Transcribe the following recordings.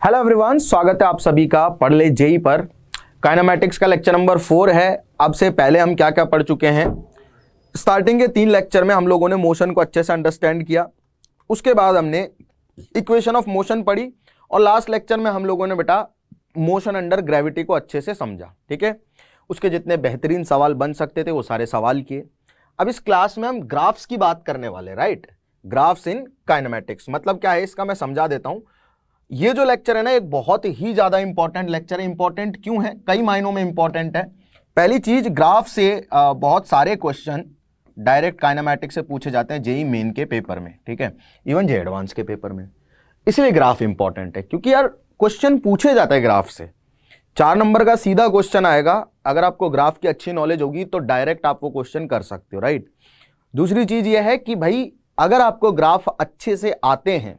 Hello everyone, स्वागत है आप सभी का पढ़ ले जेई पर। काइनेमैटिक्स का लेक्चर नंबर 4 है। अब से पहले हम क्या क्या पढ़ चुके हैं। स्टार्टिंग के 3 लेक्चर में हम लोगों ने मोशन को अच्छे से अंडरस्टैंड किया, उसके बाद हमने इक्वेशन ऑफ मोशन पढ़ी और लास्ट लेक्चर में हम लोगों ने बेटा मोशन अंडर ग्रेविटी को अच्छे से समझा। ठीक है, उसके जितने बेहतरीन सवाल बन सकते थे वो सारे सवाल किए। अब इस क्लास में हम ग्राफ्स की बात करने वाले, राइट। ग्राफ्स इन काइनेमैटिक्स मतलब क्या है इसका मैं समझा देता हूं। ये जो लेक्चर है ना एक बहुत ही ज्यादा इंपॉर्टेंट लेक्चर है। इंपॉर्टेंट क्यों है? कई मायनों में इंपॉर्टेंट है। पहली चीज, ग्राफ से बहुत सारे क्वेश्चन डायरेक्ट काइनेमैटिक्स से पूछे जाते हैं जेई मेन के पेपर में, ठीक है, इवन जे एडवांस के पेपर में। इसलिए ग्राफ इंपॉर्टेंट है क्योंकि यार क्वेश्चन पूछे जाते हैं ग्राफ से। 4 नंबर का सीधा क्वेश्चन आएगा, अगर आपको ग्राफ की अच्छी नॉलेज होगी तो डायरेक्ट आप वो क्वेश्चन कर सकते हो, राइट। दूसरी चीज ये है कि भाई अगर आपको ग्राफ अच्छे से आते हैं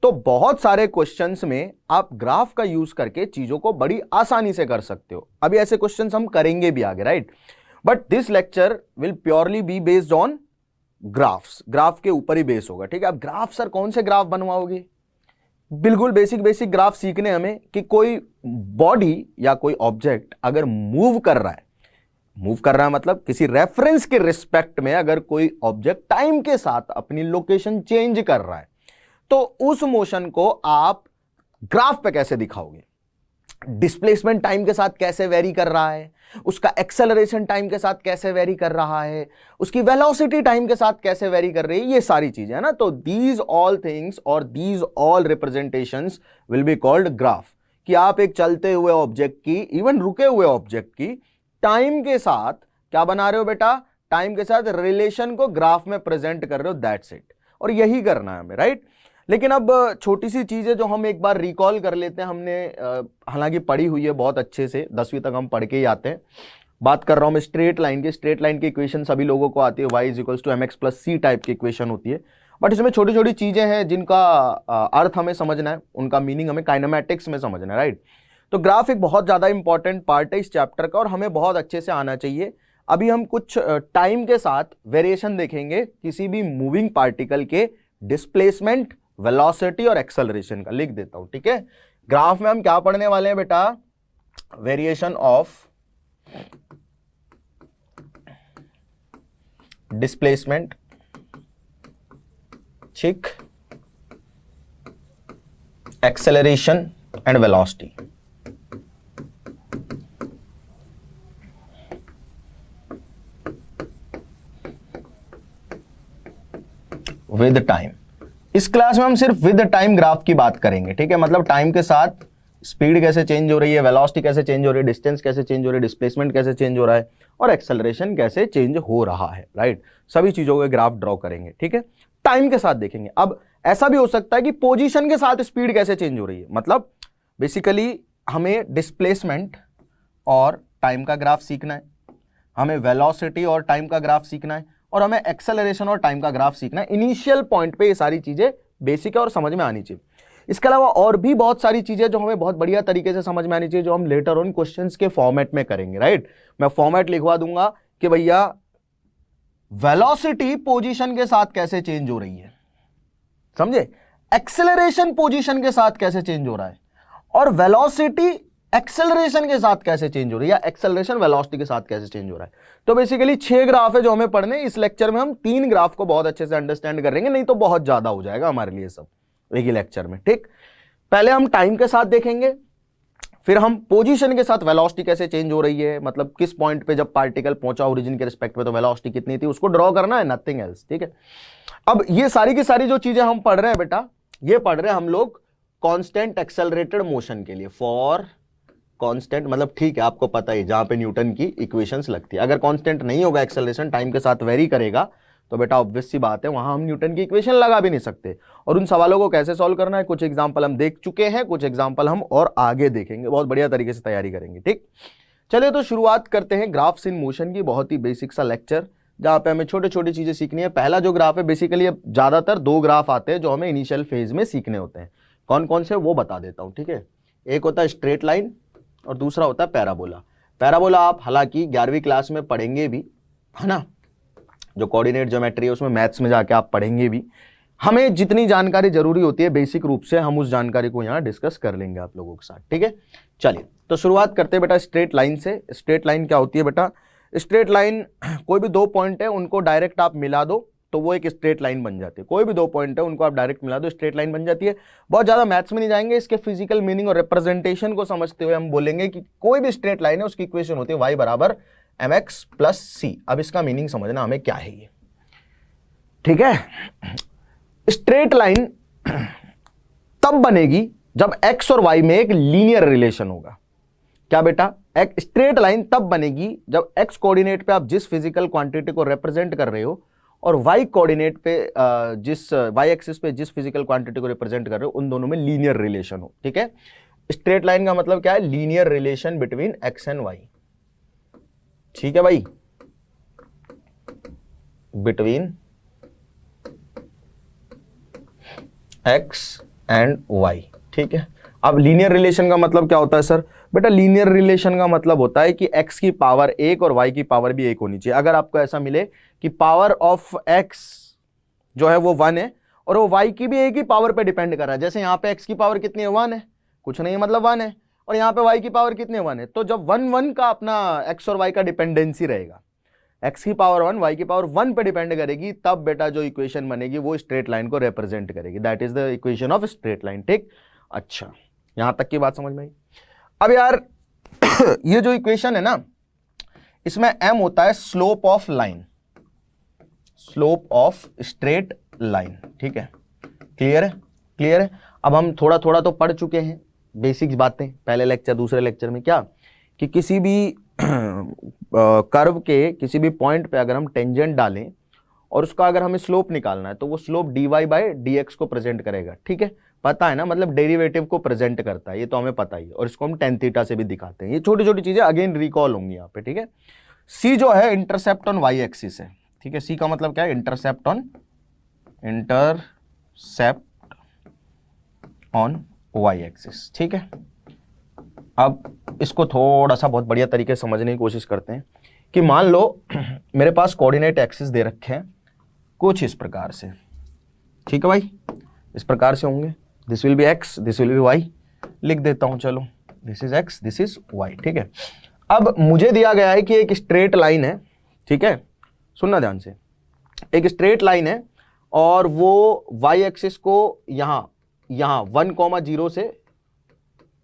तो बहुत सारे क्वेश्चंस में आप ग्राफ का यूज करके चीजों को बड़ी आसानी से कर सकते हो। अभी ऐसे क्वेश्चंस हम करेंगे भी आगे, right. But this lecture will purely be based on graphs. Graph के ऊपर ही बेस होगा, ठीक है। अब ग्राफ सर कौन से ग्राफ बनवाओगे? बिल्कुल बेसिक ग्राफ सीखने हमें कि कोई बॉडी या कोई ऑब्जेक्ट अगर मूव कर रहा है मतलब किसी रेफरेंस के रिस्पेक्ट में अगर कोई ऑब्जेक्ट टाइम के साथ अपनी लोकेशन चेंज कर रहा है तो उस मोशन को आप ग्राफ पे कैसे दिखाओगे? डिस्प्लेसमेंट टाइम के साथ कैसे वेरी कर रहा है, उसका एक्सेलरेशन टाइम के साथ कैसे वेरी कर रहा है, उसकी वेलोसिटी टाइम के साथ कैसे वेरी कर रही है, ये सारी चीजें है ना। तो दीज ऑल थिंग्स और these all representations will be called graph. कि आप एक चलते हुए ऑब्जेक्ट की, इवन रुके हुए ऑब्जेक्ट की टाइम के साथ क्या बना रहे हो बेटा? टाइम के साथ रिलेशन को ग्राफ में प्रेजेंट कर रहे हो, दैट्स इट। और यही करना है हमें, राइट। लेकिन अब छोटी सी चीज है जो हम एक बार रिकॉल कर लेते हैं। हमने हालांकि पढ़ी हुई है बहुत अच्छे से, 10वीं तक हम पढ़ के ही आते हैं। बात कर रहा हूं मैं स्ट्रेट लाइन की। स्ट्रेट लाइन की इक्वेशन सभी लोगों को आती है, y = mx + c टाइप की इक्वेशन होती है। बट इसमें छोटी छोटी चीजें हैं जिनका अर्थ हमें समझना है, उनका मीनिंग हमें काइनेमैटिक्स में समझना है, राइट। तो ग्राफ एक बहुत ज्यादा इंपॉर्टेंट पार्ट है इस चैप्टर का और हमें बहुत अच्छे से आना चाहिए। अभी हम कुछ टाइम के साथ वेरिएशन देखेंगे किसी भी मूविंग पार्टिकल के डिस्प्लेसमेंट, वेलोसिटी और एक्सेलरेशन का। लिख देता हूं, ठीक है। ग्राफ में हम क्या पढ़ने वाले हैं बेटा? वेरिएशन ऑफ डिस्प्लेसमेंट, ठीक, acceleration and velocity. With time. इस क्लास में हम सिर्फ विद टाइम ग्राफ की बात करेंगे, ठीक है। मतलब टाइम के साथ स्पीड कैसे चेंज हो रही है, वेलोसिटी कैसे चेंज हो रही है, डिस्टेंस कैसे चेंज हो रही है, डिस्प्लेसमेंट कैसे चेंज हो रहा है और एक्सेलरेशन कैसे चेंज हो रहा है, राइट। सभी चीजों के ग्राफ ड्रॉ करेंगे, ठीक है। टाइम के साथ देखेंगे। अब ऐसा भी हो सकता है कि पोजीशन के साथ स्पीड कैसे चेंज हो रही है। मतलब बेसिकली हमें डिस्प्लेसमेंट और टाइम का ग्राफ सीखना है, हमें वेलोसिटी और टाइम का ग्राफ सीखना है और हमें एक्सेलरेशन और टाइम का ग्राफ सीखना है। इनिशियल पॉइंट पे ये सारी चीजें बेसिक है और समझ में आनी चाहिए। इसके अलावा और भी बहुत सारी चीजें जो हमें बहुत बढ़िया तरीके से समझ में आनी चाहिए, जो हम लेटर ऑन क्वेश्चंस के फॉर्मेट में करेंगे, राइट। मैं फॉर्मेट लिखवा दूंगा कि भैया वेलोसिटी पोजीशन के साथ कैसे चेंज हो रही है, समझे, एक्सेलरेशन पोजीशन के साथ कैसे चेंज हो रहा है और वेलोसिटी एक्सेलरेशन के साथ कैसे चेंज हो रही है या एक्सेलरेशन वेलोसिटी के साथ कैसे चेंज हो रहा है। तो बेसिकली 6 ग्राफ है जो हमें पढ़ने। इस लेक्चर में हम 3 ग्राफ को बहुत अच्छे से अंडरस्टैंड करेंगे, नहीं तो बहुत ज्यादा हो जाएगा हमारे लिए सब एक ही लेक्चर में, ठीक। पहले हम टाइम के साथ देखेंगे, फिर हम पोजीशन के साथ वेलोसिटी कैसे चेंज हो रही है, मतलब किस पॉइंट पे जब पार्टिकल पहुंचा ओरिजिन के रिस्पेक्ट में तो वेलोसिटी कितनी थी, उसको ड्रॉ करना है, नथिंग एल्स, ठीक है। अब ये सारी की सारी जो चीजें हम पढ़ रहे हैं बेटा, ये पढ़ रहे हैं हम लोग कांस्टेंट एक्सेलरेटेड मोशन के लिए। फॉर कांस्टेंट मतलब ठीक है, आपको पता है जहां पे न्यूटन की इक्वेशंस लगती है। अगर कांस्टेंट नहीं होगा, एक्सेलरेशन टाइम के साथ वेरी करेगा तो बेटा ऑब्वियस सी बात है वहां हम न्यूटन की इक्वेशन लगा भी नहीं सकते। और उन सवालों को कैसे सॉल्व करना है, कुछ एग्जांपल हम देख चुके हैं, कुछ एग्जांपल हम और आगे देखेंगे, बहुत बढ़िया तरीके से तैयारी करेंगे, ठीक। चलिए तो शुरुआत करते हैं ग्राफ्स इन मोशन की। बहुत ही बेसिक सा लेक्चर जहां पे हमें छोटी छोटी चीजें सीखनी है। पहला जो ग्राफ है, बेसिकली अब ज्यादातर 2 ग्राफ आते हैं जो हमें इनिशियल फेज में सीखने होते हैं। कौन कौन से वो बता देता हूं, ठीक है। एक होता है स्ट्रेट लाइन और दूसरा होता है पैराबोला। पैराबोला आप हालांकि 11वीं क्लास में पढ़ेंगे भी, है ना। जो कोऑर्डिनेट ज्योमेट्री है उसमें मैथ्स में जाके आप पढ़ेंगे भी। हमें जितनी जानकारी जरूरी होती है बेसिक रूप से हम उस जानकारी को यहां डिस्कस कर लेंगे आप लोगों के साथ, ठीक है। चलिए तो शुरुआत करते हैं बेटा स्ट्रेट लाइन से। स्ट्रेट लाइन क्या होती है बेटा? स्ट्रेट लाइन कोई भी दो पॉइंट है उनको डायरेक्ट आप मिला दो तो वो एक स्ट्रेट लाइन बन जाती है। कोई भी दो पॉइंट है उनको आप डायरेक्ट मिला दो, स्ट्रेट लाइन बन जाती है। बहुत ज्यादा मैथ्स में नहीं जाएंगे, इसके फिजिकल मीनिंग और रिप्रेजेंटेशन को समझते हुए हम बोलेंगे कि कोई भी स्ट्रेट लाइन है उसकी इक्वेशन होती है y बराबर mx प्लस सी। अब इसका मीनिंग समझना हमें क्या है ये, ठीक है। स्ट्रेट लाइन तब बनेगी जब x और y में एक लीनियर रिलेशन होगा। क्या बेटा? एक स्ट्रेट लाइन तब बनेगी जब x कोऑर्डिनेट पे आप जिस फिजिकल क्वांटिटी को रिप्रेजेंट कर रहे हो और y कोऑर्डिनेट पे जिस y एक्सिस पे जिस फिजिकल क्वांटिटी को रिप्रेजेंट कर रहे हो उन दोनों में लीनियर रिलेशन हो, ठीक है। स्ट्रेट लाइन का मतलब क्या है? Linear relation between x and y, ठीक है भाई, बिटवीन x एंड y, ठीक है। अब लीनियर रिलेशन का मतलब क्या होता है सर? बेटा लीनियर रिलेशन का मतलब होता है कि x की पावर एक और y की पावर भी एक होनी चाहिए। अगर आपको ऐसा मिले कि पावर ऑफ x जो है वो 1 है और वो y की भी एक ही पावर पे डिपेंड कर रहा है, जैसे यहाँ पे x की पावर कितनी है? 1 है, कुछ नहीं मतलब 1 है, और यहाँ पे y की पावर कितनी है? 1 है। तो जब 1 का अपना x और y का डिपेंडेंसी रहेगा, x की पावर 1 y की पावर 1 पे डिपेंड करेगी, तब बेटा जो इक्वेशन बनेगी वो स्ट्रेट लाइन को रिप्रेजेंट करेगी। That is the equation of straight line, ठीक। अच्छा, यहां तक की बात समझ में आई। अब यार ये जो इक्वेशन है ना, इसमें m होता है slope of line, slope of straight line, ठीक है। क्लियर है? क्लियर है। अब हम थोड़ा थोड़ा तो पढ़ चुके हैं बेसिक्स बातें पहले लेक्चर दूसरे लेक्चर में, क्या कि किसी भी कर्व के किसी भी पॉइंट पे अगर हम टेंजेंट डालें और उसका अगर हमें स्लोप निकालना है तो वो स्लोप dy बाय dx को प्रेजेंट करेगा, ठीक है। पता है ना, मतलब डेरिवेटिव को प्रेजेंट करता है, ये तो हमें पता ही है, और इसको हम tan थीटा से भी दिखाते हैं। ये छोटी छोटी चीजें अगेन रिकॉल होंगी यहाँ पे, ठीक है। c जो है इंटरसेप्ट ऑन y एक्सिस है, ठीक है। c का मतलब क्या है? इंटरसेप्ट ऑन y एक्सिस, ठीक है। अब इसको थोड़ा सा बहुत बढ़िया तरीके से समझने की कोशिश करते हैं कि मान लो मेरे पास कोऑर्डिनेट एक्सिस दे रखे हैं कुछ इस प्रकार से, ठीक है भाई, इस प्रकार से होंगे। This will be x, this will be y, लिख देता हूं, चलो, this is x, this is y, ठीक है। अब मुझे दिया गया है कि एक स्ट्रेट लाइन है, ठीक है, सुनना ध्यान से, एक स्ट्रेट लाइन है और वो y एक्सिस को यहां 1,0 से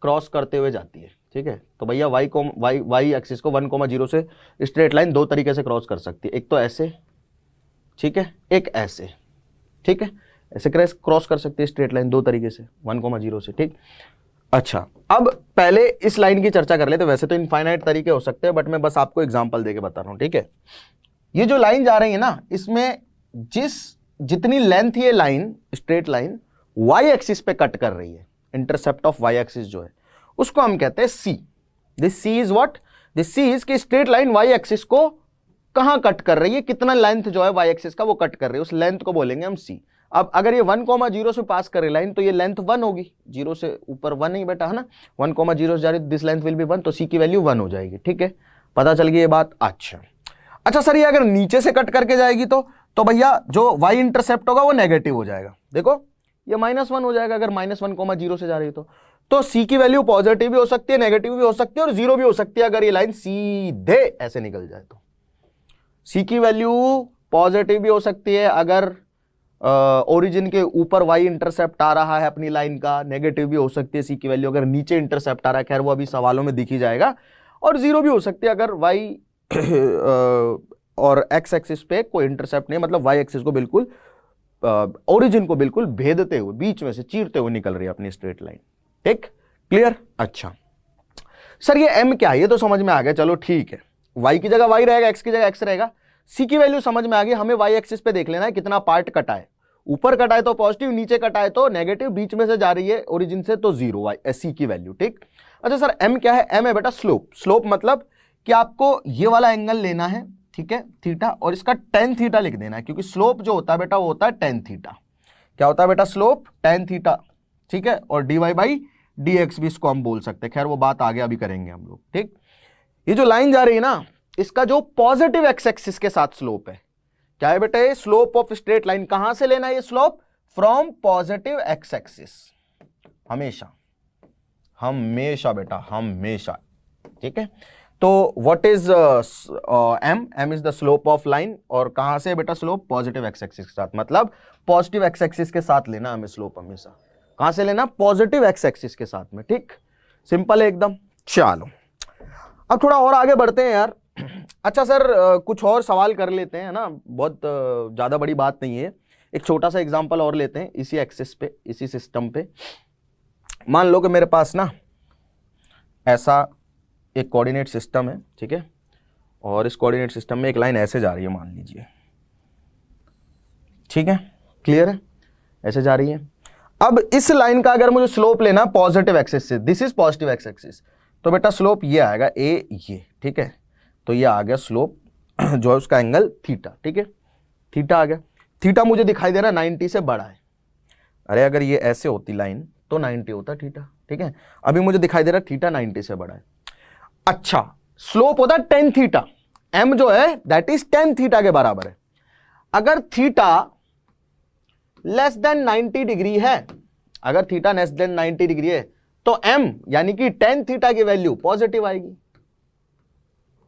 क्रॉस करते हुए जाती है, ठीक है। तो भैया y एक्सिस को 1,0 से स्ट्रेट लाइन दो तरीके से क्रॉस कर सकती है, एक तो ऐसे, ठीक है, एक ऐसे, ठीक है। ऐसे क्रॉस कर सकते हैं स्ट्रेट लाइन दो तरीके से 1,0 से, ठीक। अच्छा, अब पहले इस लाइन की चर्चा कर लेते। वैसे तो इनफाइनाइट तरीके हो सकते हैं, बट मैं बस आपको एग्जांपल देके बता रहा हूं, ठीक है। ये जो लाइन जा रही है ना, इसमें जितनी लेंथ ये line straight line y axis पे कट कर रही है, इंटरसेप्ट ऑफ y एक्सिस जो है उसको हम कहते हैं c। This c is what? This c is कि स्ट्रेट लाइन y एक्सिस को कहां कट कर रही है, कितना लेंथ जो है y एक्सिस का वो कट कर रही है, उस लेंथ को बोलेंगे हम c। अब अगर ये 1,0 से पास करे लाइन तो ये लेंथ 1 होगी, 0 से ऊपर 1 नहीं बेटा, है ना। 1,0 से जा रही, दिस लेंथ विल बी 1, तो c की वैल्यू 1 हो जाएगी, ठीक है। पता चल गई ये बात। अच्छा सर, ये अगर नीचे से कट करके जाएगी तो भैया जो y इंटरसेप्ट होगा वो नेगेटिव हो जाएगा। देखो ये -1 हो जाएगा अगर -1,0 से जा रही है तो c की वैल्यू पॉजिटिव भी हो सकती है, नेगेटिव भी हो सकती है और 0 भी हो सकती है अगर ये लाइन सीधे ऐसे निकल जाए तो। c की वैल्यू पॉजिटिव भी हो सकती है अगर ओरिजिन के ऊपर y इंटरसेप्ट आ रहा है अपनी लाइन का, नेगेटिव भी हो सकती है c की वैल्यू अगर नीचे इंटरसेप्ट आ रहा है, खैर वो अभी सवालों में दिख ही जाएगा, और 0 भी हो सकती है अगर y और x एक्सिस पे कोई इंटरसेप्ट नहीं, मतलब y एक्सिस को बिल्कुल ओरिजिन को बिल्कुल भेदते हुए बीच में से चीरते हुए निकल रही है अपनी स्ट्रेट लाइन, ठीक। क्लियर? अच्छा सर ये m क्या है, ये तो समझ में आ गया, चलो ठीक है। y की जगह y रहेगा, x की जगह x रहेगा। c की वैल्यू समझ में आ गई, हमें y एक्सिस पे देख लेना है कितना पार्ट कटा है, ऊपर कटा है तो पॉजिटिव, नीचे कटा है तो नेगेटिव, बीच में से जा रही है ओरिजिन से तो 0 c की वैल्यू, ठीक। अच्छा सर m क्या है? m है बेटा स्लोप। स्लोप मतलब कि आपको ये वाला एंगल लेना है, ठीक है, थीटा, और इसका tan थीटा लिख देना है, क्योंकि स्लोप जो होता है बेटा वो होता है tan थीटा। क्या होता है बेटा? स्लोप tan थीटा, ठीक है, और dy बाई dx भी इसको हम बोल सकते हैं, खैर वो बात आगे अभी करेंगे हम लोग, ठीक। ये जो लाइन जा रही है ना, इसका जो पॉजिटिव x एक्सिस के साथ स्लोप है, क्या है बेटा? ये स्लोप ऑफ स्ट्रेट लाइन। कहां से लेना है ये slope? From positive X axis, हमेशा हमेशा बेटा हमेशा, ठीक है। तो what is M, M is the slope of line, और कहां से बेटा स्लोप, पॉजिटिव एक्स एक्सिस के साथ, मतलब पॉजिटिव एक्स एक्सिस के साथ लेना हमें स्लोप हमेशा, कहां से लेना, पॉजिटिव एक्स एक्सिस के साथ में, ठीक, सिंपल है एकदम। चलो अब थोड़ा और आगे बढ़ते हैं यार। अच्छा सर कुछ और सवाल कर लेते हैं ना, बहुत ज्यादा बड़ी बात नहीं है, एक छोटा सा एग्जांपल और लेते हैं इसी एक्सिस पे, इसी सिस्टम पे। मान लो कि मेरे पास ना ऐसा एक कोऑर्डिनेट सिस्टम है, ठीक है, और इस कोऑर्डिनेट सिस्टम में एक लाइन ऐसे जा रही है मान लीजिए, ठीक है, क्लियर है, ऐसे जा रही है। अब इस लाइन का अगर मुझे स्लोप लेना पॉजिटिव एक्सिस से, this is positive X axis, तो बेटा स्लोप ये आएगा ए, ये, ठीक है, तो ये आ गया स्लोप जो है उसका एंगल थीटा, ठीक है, थीटा आ गया। थीटा मुझे दिखाई दे रहा है 90 से बड़ा है, अरे अगर ये ऐसे होती लाइन तो 90 होता थीटा, ठीक है, अभी मुझे दिखाई दे रहा है थीटा 90 से बड़ा है। अच्छा स्लोप होता है tan थीटा, m जो है दैट इज tan थीटा के बराबर है। अगर थीटा लेस देन 90 डिग्री है, अगर थीटा लेस देन 90 डिग्री है तो m यानी कि tan थीटा की वैल्यू पॉजिटिव आएगी।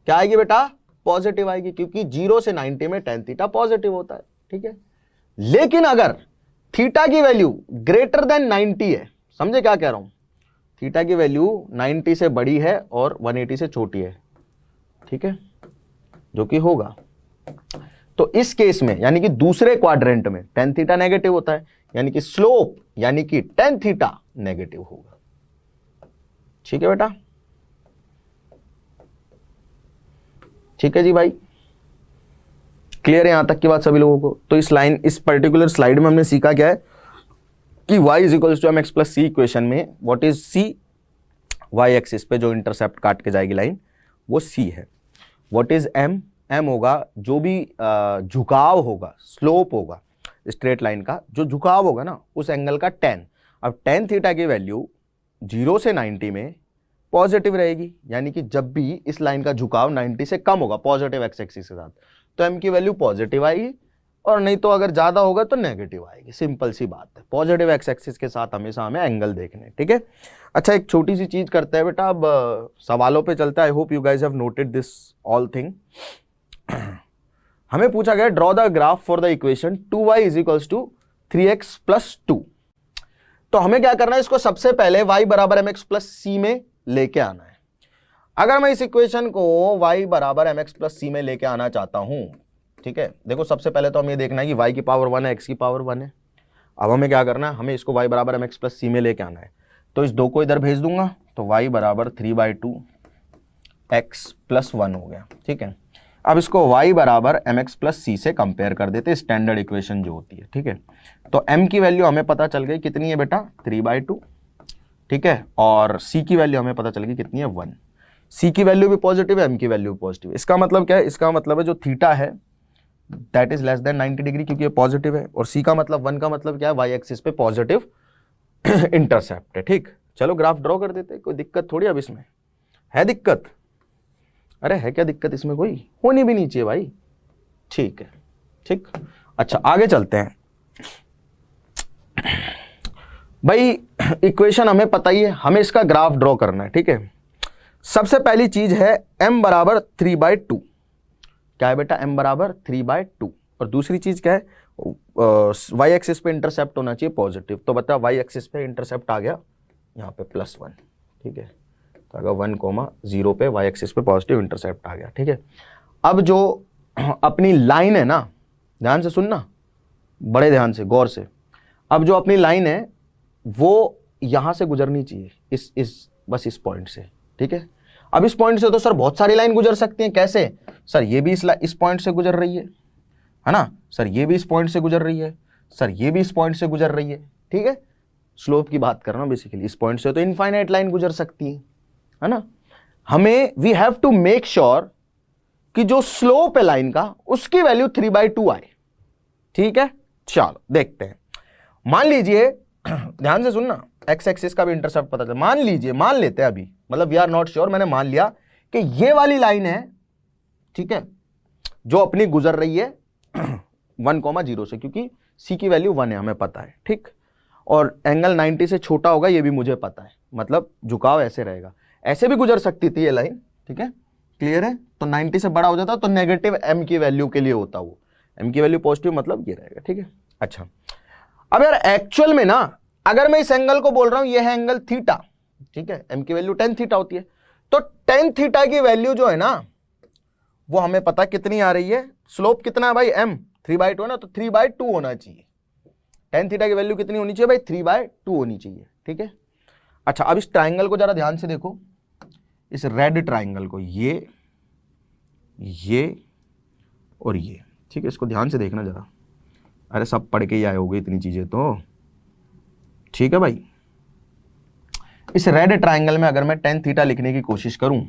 क्या आएगी बेटा, पॉजिटिव आएगी, क्योंकि 0 से 90 में tan थीटा पॉजिटिव होता है, ठीक है। लेकिन अगर थीटा की वैल्यू ग्रेटर देन 90 है, समझे क्या कह रहा हूं, थीटा की वैल्यू 90 से बड़ी है और 180 से छोटी है, ठीक है, जो कि होगा, तो इस केस में यानी कि दूसरे क्वाड्रेंट में tan थीटा नेगेटिव होता है, यानी कि स्लोप यानी कि tan थीटा नेगेटिव होगा, ठीक है बेटा, ठीक है जी भाई, क्लियर है यहां तक की बात सभी लोगों को। तो इस लाइन, इस पर्टिकुलर स्लाइड में हमने सीखा क्या है कि y is equals to M X plus C equation में what is c, y axis पे जो इंटरसेप्ट काट के जाएगी लाइन वो c है। व्हाट इज m, m होगा जो भी झुकाव होगा, स्लोप होगा स्ट्रेट लाइन का, जो झुकाव होगा ना उस एंगल का tan। अब tan थीटा की वैल्यू 0 से 90 में पॉजिटिव रहेगी, यानी कि जब भी इस लाइन का झुकाव 90 से कम होगा पॉजिटिव एक्स एक्सिस के साथ, तो m की वैल्यू पॉजिटिव आएगी, और नहीं तो अगर ज्यादा होगा तो नेगेटिव आएगी, सिंपल सी बात है। पॉजिटिव एक्स एक्सिस के साथ हमेशा हमें एंगल देखने, ठीक है। अच्छा एक छोटी सी चीज करते हैं बेटा, अब सवालों पे चलता है। I hope you guys have noted this all thing. हमें पूछा गया draw the graph for the equation 2y is equals to 3x plus 2। तो हमें क्या करना है, इसको सबसे पहले y बराबर mx प्लस सी में लेके आना है। अगर मैं इस इक्वेशन को y बराबर mx प्लस सी में लेके आना चाहता हूं, ठीक है, देखो सबसे पहले तो हमें ये देखना है कि y की पावर 1 है, x की पावर 1 है। अब हमें क्या करना है, हमें इसको y बराबर mx प्लस सी में लेके आना है, तो इस 2 को इधर भेज दूंगा, तो y बराबर 3/2 x प्लस 1 हो गया, ठीक है। अब इसको y बराबर mx प्लस सी से कंपेयर कर देते, स्टैंडर्ड इक्वेशन जो होती है, ठीक है। तो m की वैल्यू हमें पता चल गई कितनी है बेटा, 3/2, ठीक है, और c की वैल्यू हमें पता चल गई कितनी है, 1। c की वैल्यू भी पॉजिटिव है, m की वैल्यू भी पॉजिटिव है। इसका मतलब क्या है, इसका मतलब है जो थीटा है that is less than 90 degree, क्योंकि ये पॉजिटिव है, और c का मतलब 1 का मतलब क्या है, y एक्सिस पे पॉजिटिव इंटरसेप्ट है, ठीक। चलो ग्राफ ड्रॉ कर देते, कोई दिक्कत थोड़ी अब इसमें है, दिक्कत, अरे है क्या दिक्कत इसमें, कोई होनी भी नहीं चाहिए भाई, ठीक है, ठीक। अच्छा आगे चलते हैं भाई, इक्वेशन हमें पता ही है, हमें इसका ग्राफ ड्रॉ करना है, ठीक है। सबसे पहली चीज है m बराबर 3/2, क्या है बेटा, m बराबर 3/2, और दूसरी चीज क्या है, y एक्सिस पे इंटरसेप्ट होना चाहिए पॉजिटिव, तो बता y एक्सिस पे इंटरसेप्ट आ गया यहाँ पे +1, ठीक है, तो अगर 1,0 पे y एक्सिस पे पॉजिटिव इंटरसेप्ट आ गया, ठीक है। अब जो अपनी लाइन है ना, ध्यान से सुनना, बड़े ध्यान से, गौर से, अब जो अपनी लाइन है वो यहां से गुजरनी चाहिए, बस इस पॉइंट से, ठीक है। अब इस पॉइंट से तो सर बहुत सारी लाइन गुजर सकती हैं, कैसे सर, ये भी इस पॉइंट से गुजर रही है ना सर, ये भी इस पॉइंट से गुजर रही है सर, ये भी इस पॉइंट से गुजर रही है, ठीक है। स्लोप की बात कर रहा हूं बेसिकली, इस पॉइंट से तो इनफाइनाइट लाइन गुजर सकती है ना। हमें we have to make sure कि जो स्लोप है लाइन का उसकी वैल्यू 3/2 आए, ठीक है। चलो देखते हैं, मान लीजिए, ध्यान से सुनना, एक्स एक्सिस का भी इंटरसेप्ट पता चला, मान लीजिए, मान लेते हैं अभी, मतलब वी आर नॉट श्योर, मैंने मान लिया कि ये वाली लाइन है, ठीक है, जो अपनी गुजर रही है 1,0 से, क्योंकि सी की वैल्यू 1 है, हमें पता है, ठीक। और एंगल 90 से छोटा होगा, ये भी मुझे पता है, मतलब झुकाव ऐसे रहेगा, ऐसे भी गुजर सकती थी ये लाइन, ठीक है, क्लियर है। तो 90 से बड़ा हो जाता तो नेगेटिव एम की वैल्यू के लिए होता, वो एम की वैल्यू पॉजिटिव मतलब ये रहेगा, ठीक है। अच्छा, अब यार एक्चुअल में ना, अगर मैं इस एंगल को बोल रहा हूं ये है एंगल थीटा, ठीक है, एम की वैल्यू tan थीटा होती है, तो tan थीटा की वैल्यू जो है ना, वो हमें पता कितनी आ रही है, स्लोप कितना है भाई, m 3/2 है ना, तो 3/2 होना चाहिए। tan थीटा की वैल्यू कितनी होनी चाहिए भाई, 3/2 होनी चाहिए, ठीक है। अच्छा, अब इस ट्राइंगल को जरा ध्यान से देखो, इस रेड ट्राइंगल को, ये और ये, ठीक है, इसको ध्यान से देखना जरा। अरे सब पढ़ के ही आए होगे इतनी चीजें तो, ठीक है भाई। इस रेड ट्राइंगल में अगर मैं tan थीटा लिखने की कोशिश करूं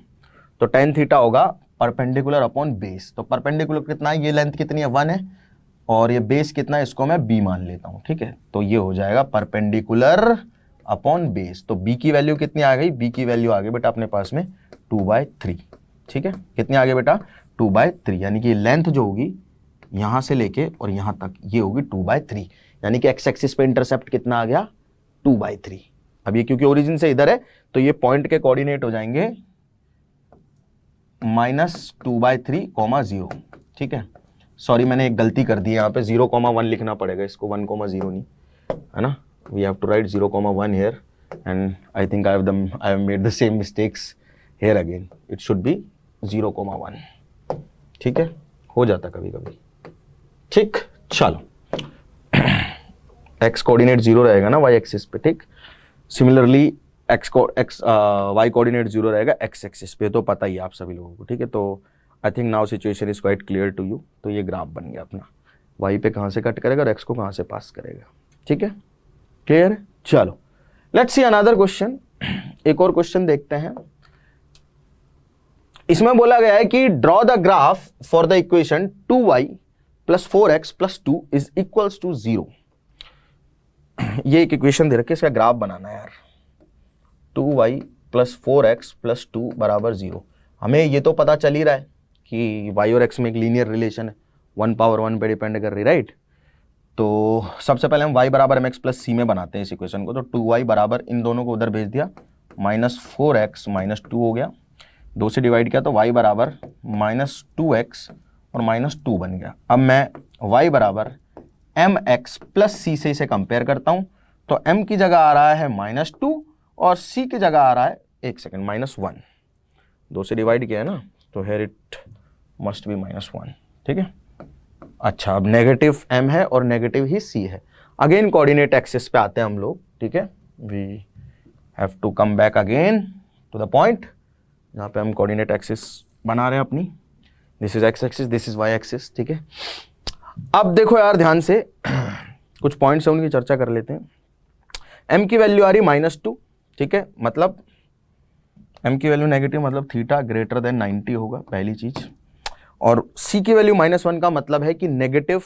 तो tan थीटा होगा परपेंडिकुलर अपॉन बेस। तो परपेंडिकुलर कितना है, ये लेंथ कितनी है 1 है, और ये बेस कितना है, इसको मैं b मान लेता हूं, ठीक है। तो ये हो जाएगा परपेंडिकुलर अपॉन बेस। तो b की वैल्यू कितनी आ गई, b की वैल्यू आ गई बेटा अपने पास में 2/3, ठीक है। कितनी आ गई बेटा 2/3, यानी कि लेंथ जो होगी यहां से लेके और यहां तक ये होगी 2/3, यानी कि एक्स एक्सिस पे इंटरसेप्ट कितना आ गया 2/3। अब ये क्योंकि ओरिजिन से इधर है तो ये पॉइंट के कोऑर्डिनेट हो जाएंगे -2/3, 0, ठीक है। सॉरी मैंने एक गलती कर दी है, यहाँ पे 0,1 लिखना पड़ेगा, इसको 1,0 नहीं, है ना। We have to write 0,1 here, and I think I have made the same mistakes here again, it should be 0,1, ठीक है, हो जाता कभी कभी, ठीक। चलो, एक्स कोऑर्डिनेट 0 रहेगा ना वाई एक्सिस पे, ठीक। सिमिलरली वाई कोऑर्डिनेट 0 रहेगा एक्स एक्सिस पे, तो पता ही है आप सभी लोगों को, ठीक है। तो I think now situation is quite clear to you. तो ये ग्राफ बन गया अपना, वाई पे कहाँ से कट करेगा और एक्स को कहाँ से पास करेगा, ठीक है, क्लियर है। चलो लेट्स सी अनदर क्वेश्चन, एक और क्वेश्चन देखते हैं। इसमें बोला गया है कि draw the graph for the equation 2y + 4x + 2 is equals to 0। ये एक इक्वेशन दे रखी है, इसका ग्राफ बनाना है यार। 2y + 4x + 2 = 0। हमें ये तो पता चल ही रहा है कि y और x में एक लीनियर रिलेशन है, 1/1 पे डिपेंड कर रही, राइट। तो सबसे पहले हम y = mx + c में बनाते हैं इस इक्वेशन को। तो 2y बराबर, इन दोनों को उधर भेज दिया, -4x - 2 हो गया, 2 से डिवाइड किया तो y बराबर -2x और -2 बन गया। अब मैं y बराबर mx + c से इसे कंपेयर करता हूं, तो m की जगह आ रहा है -2 और c की जगह आ रहा है, एक सेकेंड, -1। 2 से डिवाइड किया है ना, तो हेयर इट मस्ट बी -1, ठीक है। अच्छा, अब नेगेटिव m है और नेगेटिव ही c है। अगेन कोऑर्डिनेट एक्सिस पे आते हैं हम लोग, ठीक है। We have to come back again to the point जहाँ पे हम कोऑर्डिनेट एक्सिस बना रहे हैं अपनी। This is X axis, this is Y axis, ठीक है। अब देखो यार ध्यान से, कुछ पॉइंट्स है उनकी चर्चा कर लेते हैं। m की वैल्यू आ रही -2, ठीक है, मतलब m की वैल्यू नेगेटिव, मतलब थीटा ग्रेटर देन 90 होगा, पहली चीज। और c की वैल्यू -1 का मतलब है कि नेगेटिव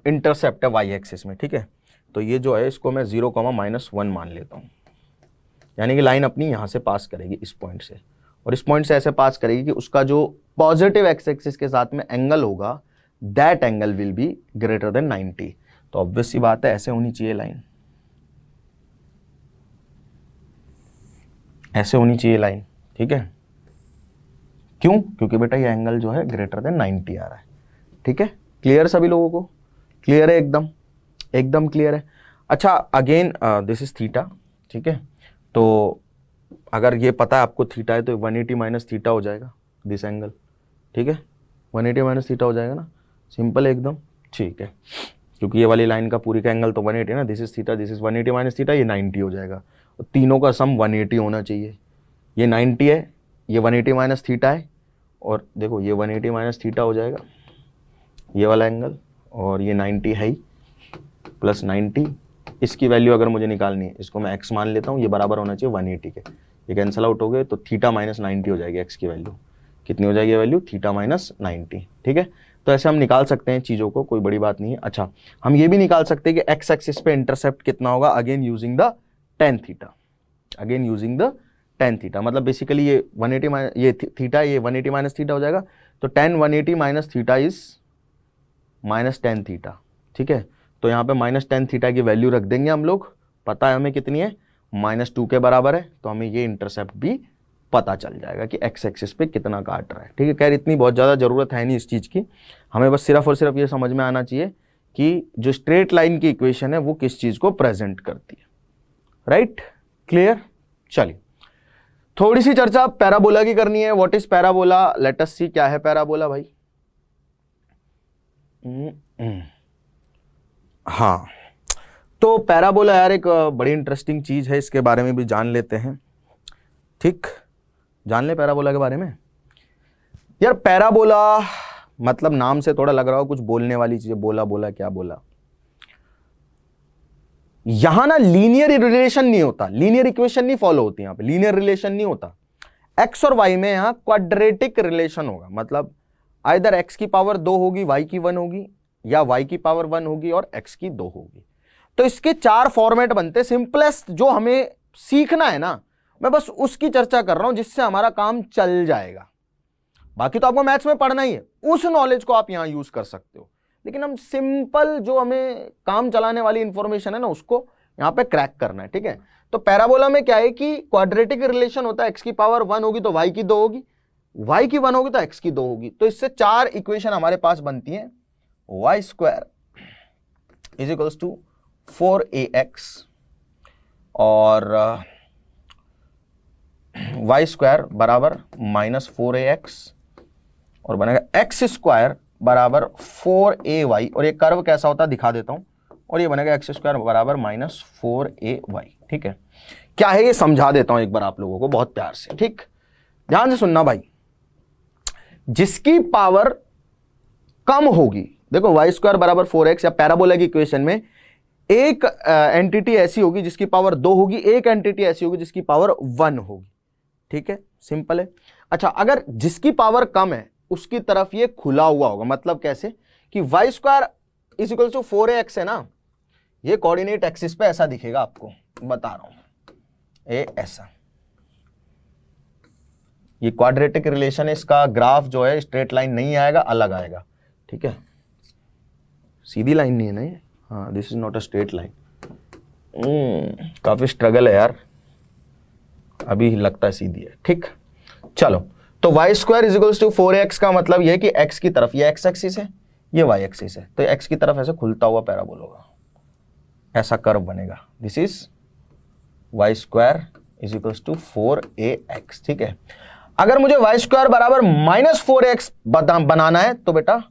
इंटरसेप्ट है y एक्सिस में, ठीक है। तो ये जो है इसको मैं 0,-1 मान लेता हूँ, यानी कि लाइन अपनी यहाँ से पास करेगी इस पॉइंट से, और इस पॉइंट से ऐसे पास करेगी कि उसका जो पॉजिटिव एक्स एक्सिस के साथ में एंगल होगा, that angle will be greater than 90। तो ऑब्वियस सी बात है ऐसे होनी चाहिए लाइन, ऐसे होनी चाहिए लाइन, ठीक है। क्यों? क्योंकि बेटा ये एंगल जो है ग्रेटर देन 90 आ रहा है, ठीक है। क्लियर सभी लोगों को? क्लियर है, एकदम एकदम क्लियर है। अच्छा, अगेन दिस इज थीटा, ठीक है। तो अगर ये पता है आपको थीटा है तो 180 - थीटा हो जाएगा दिस एंगल, ठीक है। 180 - थीटा हो जाएगा ना, सिंपल एकदम, ठीक है। क्योंकि ये वाली लाइन का पूरी का एंगल तो 180 है ना, this is theta, this is 180 - theta, ये 90 हो जाएगा। तो तीनों का सम 180 होना चाहिए। ये 90 है, ये 180 - थीटा है, और देखो ये 180 - थीटा हो जाएगा ये वाला एंगल, और ये 90 है ही, प्लस 90। इसकी वैल्यू अगर मुझे निकालनी है, इसको मैं x मान लेता हूँ, ये बराबर होना चाहिए 180 के। ये कैंसिल आउट हो गए तो थीटा -90 हो जाएगी x की वैल्यू। कितनी हो जाएगी वैल्यू? थीटा -90, ठीक है। तो ऐसे हम निकाल सकते हैं चीज़ों को, कोई बड़ी बात नहीं है। अच्छा, हम ये भी निकाल सकते हैं कि x एक्सिस पे इंटरसेप्ट कितना होगा, again using the tan theta, again using the tan theta. मतलब बेसिकली ये 180 ये थीटा, ये 180 - थीटा हो जाएगा। तो tan 180 - theta is -tan theta, ठीक है। तो यहाँ पे -tan थीटा की वैल्यू रख देंगे हम लोग, पता है हमें कितनी है, -2 के बराबर है, तो हमें ये इंटरसेप्ट भी पता चल जाएगा कि एक्स एक्सिस पे कितना काट रहा है। ठीक है, खैर इतनी बहुत ज़्यादा ज़रूरत है नहीं इस चीज़ की, हमें बस सिर्फ और सिर्फ ये समझ में आना चाहिए कि जो स्ट्रेट लाइन की इक्वेशन है वो किस चीज़ को प्रेजेंट करती है। Right, clear. चलिए थोड़ी सी चर्चा पैराबोला की करनी है। What is parabola, let us see क्या है पैराबोला भाई। हाँ, तो पैराबोला यार एक बड़ी इंटरेस्टिंग चीज है, इसके बारे में भी जान लेते हैं। ठीक, जान ले पैराबोला के बारे में। यार पैराबोला मतलब नाम से थोड़ा लग रहा हो कुछ बोलने वाली चीज, बोला बोला क्या बोला। यहां ना लीनियर रिलेशन नहीं होता, लीनियर इक्वेशन नहीं फॉलो होती, यहां पे लीनियर रिलेशन नहीं होता। एक्स और वाई में यहां क्वाड्रेटिक रिलेशन होगा, मतलब आइदर एक्स की पावर 2 होगी, वाई की 1 होगी, या वाई की पावर 1 होगी और एक्स की 2 होगी। तो इसके 4 फॉर्मेट बनते। सिंपलेस्ट जो हमें सीखना है ना, मैं बस उसकी चर्चा कर रहा हूं जिससे हमारा काम चल जाएगा। बाकी तो आपको मैथ्स में पढ़ना ही है, उस नॉलेज को आप यहां यूज कर सकते हो, लेकिन हम सिंपल जो हमें काम चलाने वाली इंफॉर्मेशन है ना उसको यहां पे क्रैक करना है। ठीक है, तो पैराबोला में क्या है कि क्वाड्रेटिक रिलेशन होता है, एक्स की पावर 1 होगी तो वाई की 2 होगी, वाई की 1 होगी तो एक्स की 2 होगी। तो इससे 4 इक्वेशन हमारे पास बनती हैं। Y square is equals to 4ax और वाई स्क्वायर बराबर -4ax और बनेगा एक्स स्क्वायर बराबर 4ay, और ये कर्व कैसा होता है दिखा देता हूं, और ये बनेगा एक्स स्क्वायर बराबर -4ay। ठीक है, क्या है ये समझा देता हूं एक बार आप लोगों को बहुत प्यार से। ठीक, ध्यान से सुनना भाई। जिसकी पावर कम होगी, देखो वाई स्क्वायर बराबर 4x या पैराबोला की इक्वेशन में एक एंटिटी ऐसी होगी जिसकी पावर 2 होगी, एक एंटिटी ऐसी होगी जिसकी पावर 1 होगी। ठीक है, सिंपल है। अच्छा, अगर जिसकी पावर कम है उसकी तरफ ये खुला हुआ होगा, मतलब कैसे कि Y square is equal to 4ax है ना, ये कोऑर्डिनेट एक्सिस पे ऐसा दिखेगा, आपको बता रहा हूं, ये ऐसा, ये क्वाड्रेटिक रिलेशन है, इसका ग्राफ जो है स्ट्रेट लाइन नहीं आएगा, अलग आएगा। ठीक है, सीधी लाइन नहीं है ना ये, हाँ, this is not a straight line. काफी स्ट्रगल है यार, अभी लगता है सीधी है। ठीक, चलो, तो Y square is equals to 4ax का मतलब यह है कि x की तरफ ये x एक्सिस है, ये y एक्सिस है, तो x की तरफ ऐसे खुलता हुआ पैराबोला होगा, ऐसा कर्व बनेगा। This is Y square is equals to 4ax। ठीक है, अगर मुझे वाई स्क्वायर बराबर -4ax बनाना है तो बेटा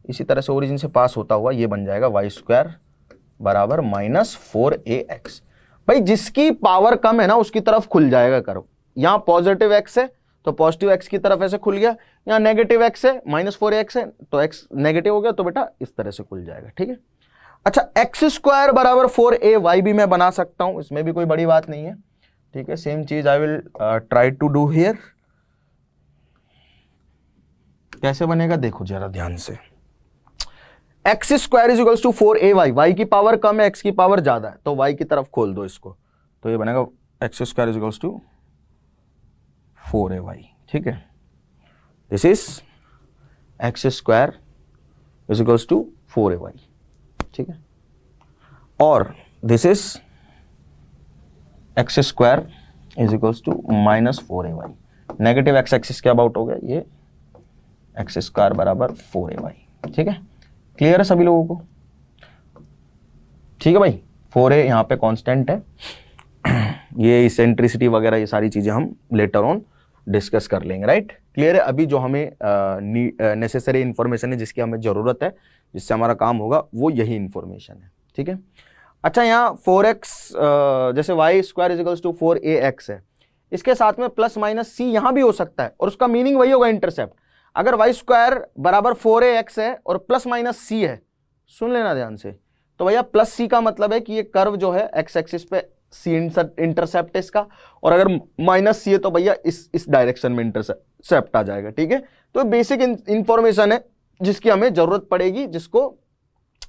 इसी तरह से ओरिजिन से पास होता हुआ ये बन जाएगा वाई स्क्वायर बराबर -4ax। भाई जिसकी पावर कम है ना उसकी तरफ खुल जाएगा कर्व। यहां पॉजिटिव x है तो पॉजिटिव x की तरफ ऐसे खुल गया, यहां नेगेटिव x है, -4ax है तो x नेगेटिव हो गया, तो बेटा इस तरह से खुल जाएगा। ठीक है, अच्छा, एक्स स्क्वायर बराबर 4ay भी मैं बना सकता हूं, इसमें भी कोई बड़ी बात नहीं है। ठीक है, सेम चीज I will try to do here. कैसे बनेगा देखो जरा ध्यान से। X square is equals to 4ay, Y की पावर कम है, एक्स की पावर ज्यादा है, तो वाई की तरफ खोल दो इसको, तो ये बनेगा X square is equals to 4ay। ठीक है, this is X square is equals to 4ay। ठीक है, और this is X square is equals to -4ay। Negative X axis के अबाउट हो गया, ये एक्स स्क्वायर बराबर 4ay। ठीक है, क्लियर है सभी लोगों को? ठीक है भाई, 4a यहाँ पे कांस्टेंट है, ये इसेंट्रिसिटी वगैरह ये सारी चीजें हम लेटर ऑन डिस्कस कर लेंगे। राइट, क्लियर है? अभी जो हमें नेसेसरी इंफॉर्मेशन है जिसकी हमें जरूरत है, जिससे हमारा काम होगा, वो यही इंफॉर्मेशन है। ठीक है, अच्छा, यहाँ 4x जैसे Y square is equals to 4ax है, इसके साथ में प्लस माइनस c यहां भी हो सकता है, और उसका मीनिंग वही होगा इंटरसेप्ट। अगर वाई स्क्वायर बराबर 4ax है और प्लस माइनस c है, सुन लेना ध्यान से, तो भैया प्लस c का मतलब है कि ये कर्व जो है x एक्सिस पे c इंटरसेप्ट है इसका, और अगर माइनस c है तो भैया इस डायरेक्शन में इंटरसेप्ट आ जाएगा। ठीक है, तो बेसिक इंफॉर्मेशन है जिसकी हमें जरूरत पड़ेगी जिसको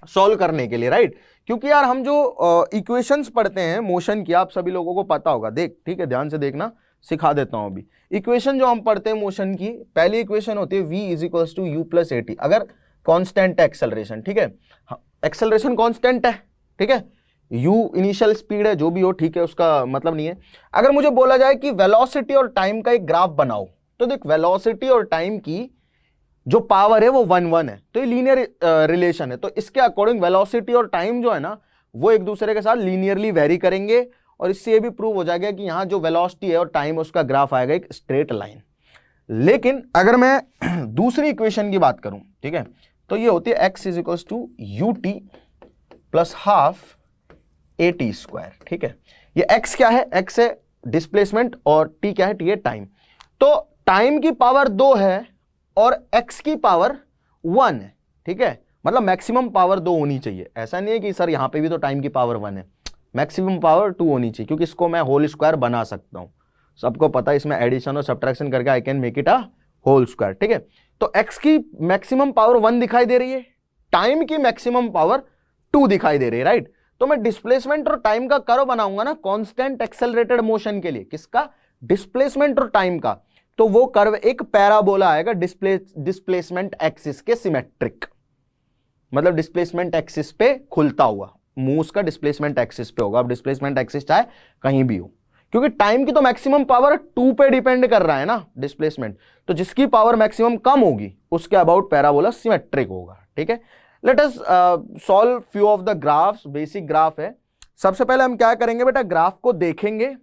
सॉल्व करने के लिए। राइट, क्योंकि यार हम जो इक्वेशंस पढ़ते हैं मोशन की, आप सभी लोगों को पता होगा, देख, ठीक है, ध्यान से देखना, सिखा देता हूं अभी। इक्वेशन जो हम पढ़ते हैं मोशन की, पहली इक्वेशन होती है v is equals to u plus at। अगर कांस्टेंट एक्सेलरेशन, ठीक है, एक्सेलरेशन कांस्टेंट है, ठीक है, u इनिशियल स्पीड है, जो भी हो, ठीक है, उसका मतलब नहीं है। अगर मुझे बोला जाए कि वेलोसिटी और टाइम का एक ग्राफ बनाओ, तो देख वेलोसिटी और टाइम की जो पावर है वो 1-1 है, तो ये लीनियर रिलेशन है, तो इसके अकॉर्डिंग वेलोसिटी और टाइम जो है ना वो एक दूसरे के साथ लीनियरली वेरी करेंगे, और इससे ये भी प्रूव हो जाएगा कि यहां जो वेलोसिटी है और टाइम है उसका ग्राफ आएगा एक स्ट्रेट लाइन। लेकिन अगर मैं दूसरी इक्वेशन की बात करूं, ठीक है, तो ये होती है x is to U T plus half A T square, ठीक है। ये x क्या है, x है डिस्प्लेसमेंट और t क्या है, t है टाइम। तो टाइम की पावर 2 है और x की पावर 1 है, ठीक है, मतलब मैक्सिमम पावर 2 होनी चाहिए। ऐसा नहीं है कि सर यहां पे भी तो टाइम की पावर 1 है, मैक्सिमम पावर 2 होनी चाहिए, क्योंकि इसको मैं होल स्क्वायर बना सकता हूं। सबको पता है इसमें एडिशन और सब्ट्रैक्शन करके I can make it a whole square, ठीक है। तो x की मैक्सिमम पावर 1 दिखाई दे रही है, टाइम की मैक्सिमम पावर 2 दिखाई दे रही है, राइट। तो मैं डिस्प्लेसमेंट और टाइम का कर्व बनाऊंगा ना कांस्टेंट एक्सेलरेटेड मोशन के लिए, किसका, डिस्प्लेसमेंट और टाइम का, तो वो कर्व एक पैराबोला आएगा डिस्प्लेसमेंट एक्सिस के सिमेट्रिक, मतलब डिस्प्लेसमेंट एक्सिस पे खुलता हुआ, मुंह उसका डिस्प्लेसमेंट एक्सिस पे होगा। अब डिस्प्लेसमेंट एक्सिस चाहे कहीं भी हो, क्योंकि टाइम की तो मैक्सिमम पावर 2 पे डिपेंड कर रहा है ना डिस्प्लेसमेंट, तो जिसकी पावर मैक्सिमम कम होगी उसके अबाउट पैराबोला सिमेट्रिक होगा, ठीक है। Let us solve few of the graphs, basic graph है। सबसे पहले हम क्या करेंगे बेटा, ग्राफ को देखेंगे,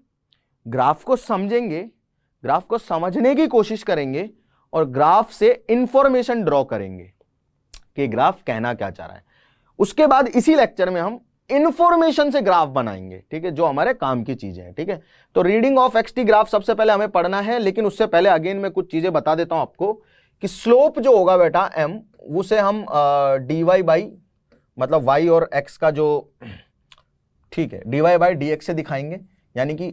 ग्राफ को समझेंगे, ग्राफ को समझने की कोशिश करेंगे और ग्राफ से इंफॉर्मेशन ड्रॉ करेंगे कि ग्राफ कहना क्या चाह रहा है। उसके बाद इसी लेक्चर में हम इंफॉर्मेशन से ग्राफ बनाएंगे, ठीक है, जो हमारे काम की चीजें हैं, ठीक है। तो रीडिंग ऑफ एक्सटी ग्राफ सबसे पहले हमें पढ़ना है, लेकिन उससे पहले अगेन मैं कुछ चीजें बता देता हूं आपको कि स्लोप जो होगा बेटा m, उसे हम dy बाई मतलब y और x का जो, ठीक है, dy बाई dx से दिखाएंगे, यानी कि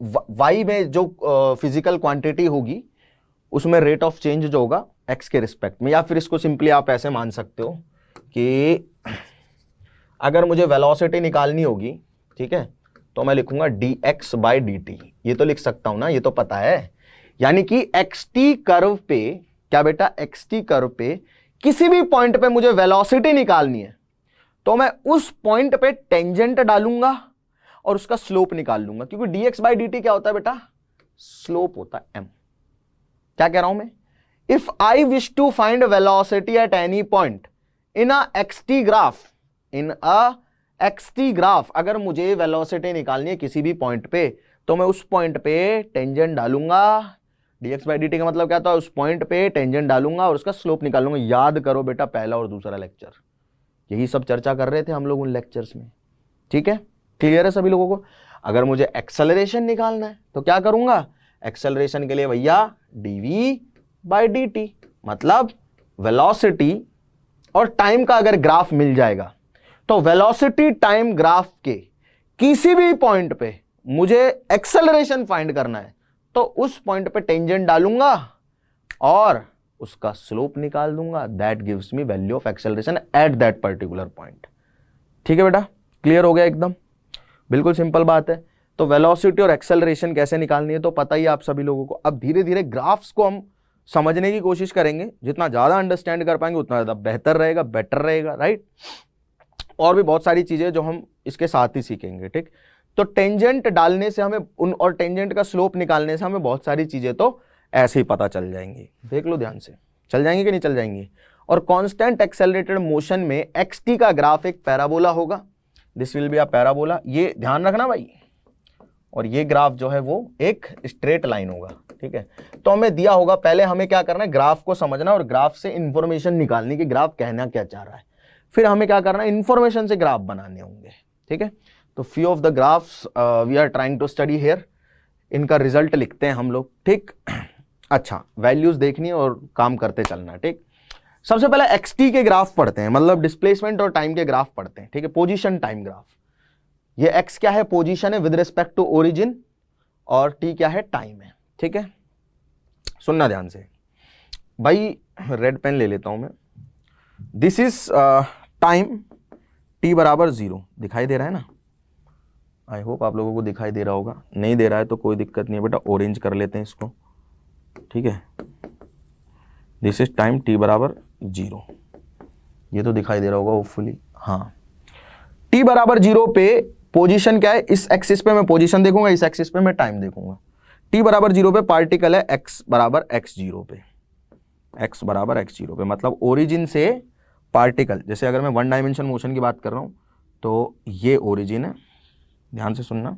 y में जो फिजिकल क्वांटिटी होगी उसमें रेट ऑफ चेंज जो होगा x के रिस्पेक्ट में, या फिर इसको सिंपली आप ऐसे मान सकते हो कि अगर मुझे वेलोसिटी निकालनी होगी, ठीक है, तो मैं लिखूंगा dx बाई dt, ये तो लिख सकता हूं ना, ये तो पता है। यानी कि xt कर्व पे, क्या बेटा, xt कर्व पे किसी भी पॉइंट पे मुझे वेलोसिटी निकालनी है, तो मैं उस पॉइंट पे टेंजेंट डालूंगा और उसका स्लोप निकाल लूंगा, क्योंकि dx बाई dt क्या होता है बेटा, स्लोप होता है m। क्या कह रहा हूं मैं, if I wish to find velocity at any point in a xt graph, in a XT graph, अगर मुझे वेलोसिटी निकालनी है किसी भी पॉइंट पे, तो मैं उस पॉइंट पे टेंजेंट डालूंगा। dx बाई dt का मतलब क्या था, उस पॉइंट पे टेंजेंट डालूंगा और उसका स्लोप निकालूंगा। याद करो बेटा पहला और दूसरा लेक्चर, यही सब चर्चा कर रहे थे हम लोग उन लेक्चर्स में, ठीक है, क्लियर है सभी लोगों को। अगर मुझे एक्सेलरेशन निकालना है तो क्या करूंगा, एक्सेलरेशन के लिए भैया dv बाई dt, मतलब वेलोसिटी और टाइम का अगर ग्राफ मिल जाएगा, तो वेलोसिटी टाइम ग्राफ के किसी भी पॉइंट पे मुझे एक्सेलरेशन फाइंड करना है, तो उस पॉइंट पे टेंजेंट डालूंगा और उसका स्लोप निकाल दूंगा, that gives me value of acceleration at that particular point. ठीक है बेटा, क्लियर हो गया एकदम, बिल्कुल सिंपल बात है। तो वेलोसिटी और एक्सेलरेशन कैसे निकालनी है तो पता ही है आप सभी लोगों को। अब धीरे धीरे ग्राफ्स को हम समझने की कोशिश करेंगे, जितना ज्यादा अंडरस्टैंड कर पाएंगे उतना ज्यादा बेहतर रहेगा, बेटर रहेगा, राइट। और भी बहुत सारी चीजें जो हम इसके साथ ही सीखेंगे, ठीक। तो टेंजेंट डालने से हमें उन, और टेंजेंट का स्लोप निकालने से हमें बहुत सारी चीजें तो ऐसे ही पता चल जाएंगी। देख लो ध्यान से, चल जाएंगे कि नहीं चल जाएंगी। और कांस्टेंट एक्सेलरेटेड मोशन में xt का ग्राफ एक पैराबोला होगा, this will be a parabola, ये ध्यान रखना भाई। और ये ग्राफ जो है वो एक स्ट्रेट लाइन होगा, ठीक है। तो हमें दिया होगा, पहले हमें क्या करना है, ग्राफ को समझना और ग्राफ से इंफॉर्मेशन निकालनी कि ग्राफ कहना क्या चाह रहा है। फिर हमें क्या करना है, इंफॉर्मेशन से ग्राफ बनाने होंगे, ठीक है। तो few of the graphs we are trying to study here, इनका रिजल्ट लिखते हैं हम लोग, ठीक। अच्छा, वैल्यूज देखनी है और काम करते चलना, ठीक। सबसे पहले xt के ग्राफ पढ़ते हैं, मतलब डिस्प्लेसमेंट और टाइम के ग्राफ पढ़ते हैं, ठीक है। पोजीशन टाइम ग्राफ, ये x क्या है, पोजीशन है विद रिस्पेक्ट टू ओरिजिन, और t क्या है, टाइम है, ठीक है। सुनना ध्यान से भाई, रेड पेन ले लेता हूं मैं। दिस इज टाइम t बराबर 0, दिखाई दे रहा है ना, आई होप आप लोगों को दिखाई दे रहा होगा, नहीं दे रहा है तो कोई दिक्कत नहीं है बेटा, ऑरेंज कर लेते हैं इसको, ठीक है। दिस इज टाइम t बराबर 0, ये तो दिखाई दे रहा होगा होपफुली, हाँ। t बराबर 0 पे पोजीशन क्या है, इस एक्सिस पे मैं पोजीशन देखूंगा, इस एक्सिस पे मैं टाइम देखूंगा। t बराबर 0 पे पार्टिकल है x बराबर x0 पे, x बराबर x0 पे, मतलब ओरिजिन से पार्टिकल, जैसे अगर मैं वन डायमेंशन मोशन की बात कर रहा हूं तो ये ओरिजिन है, ध्यान से सुनना,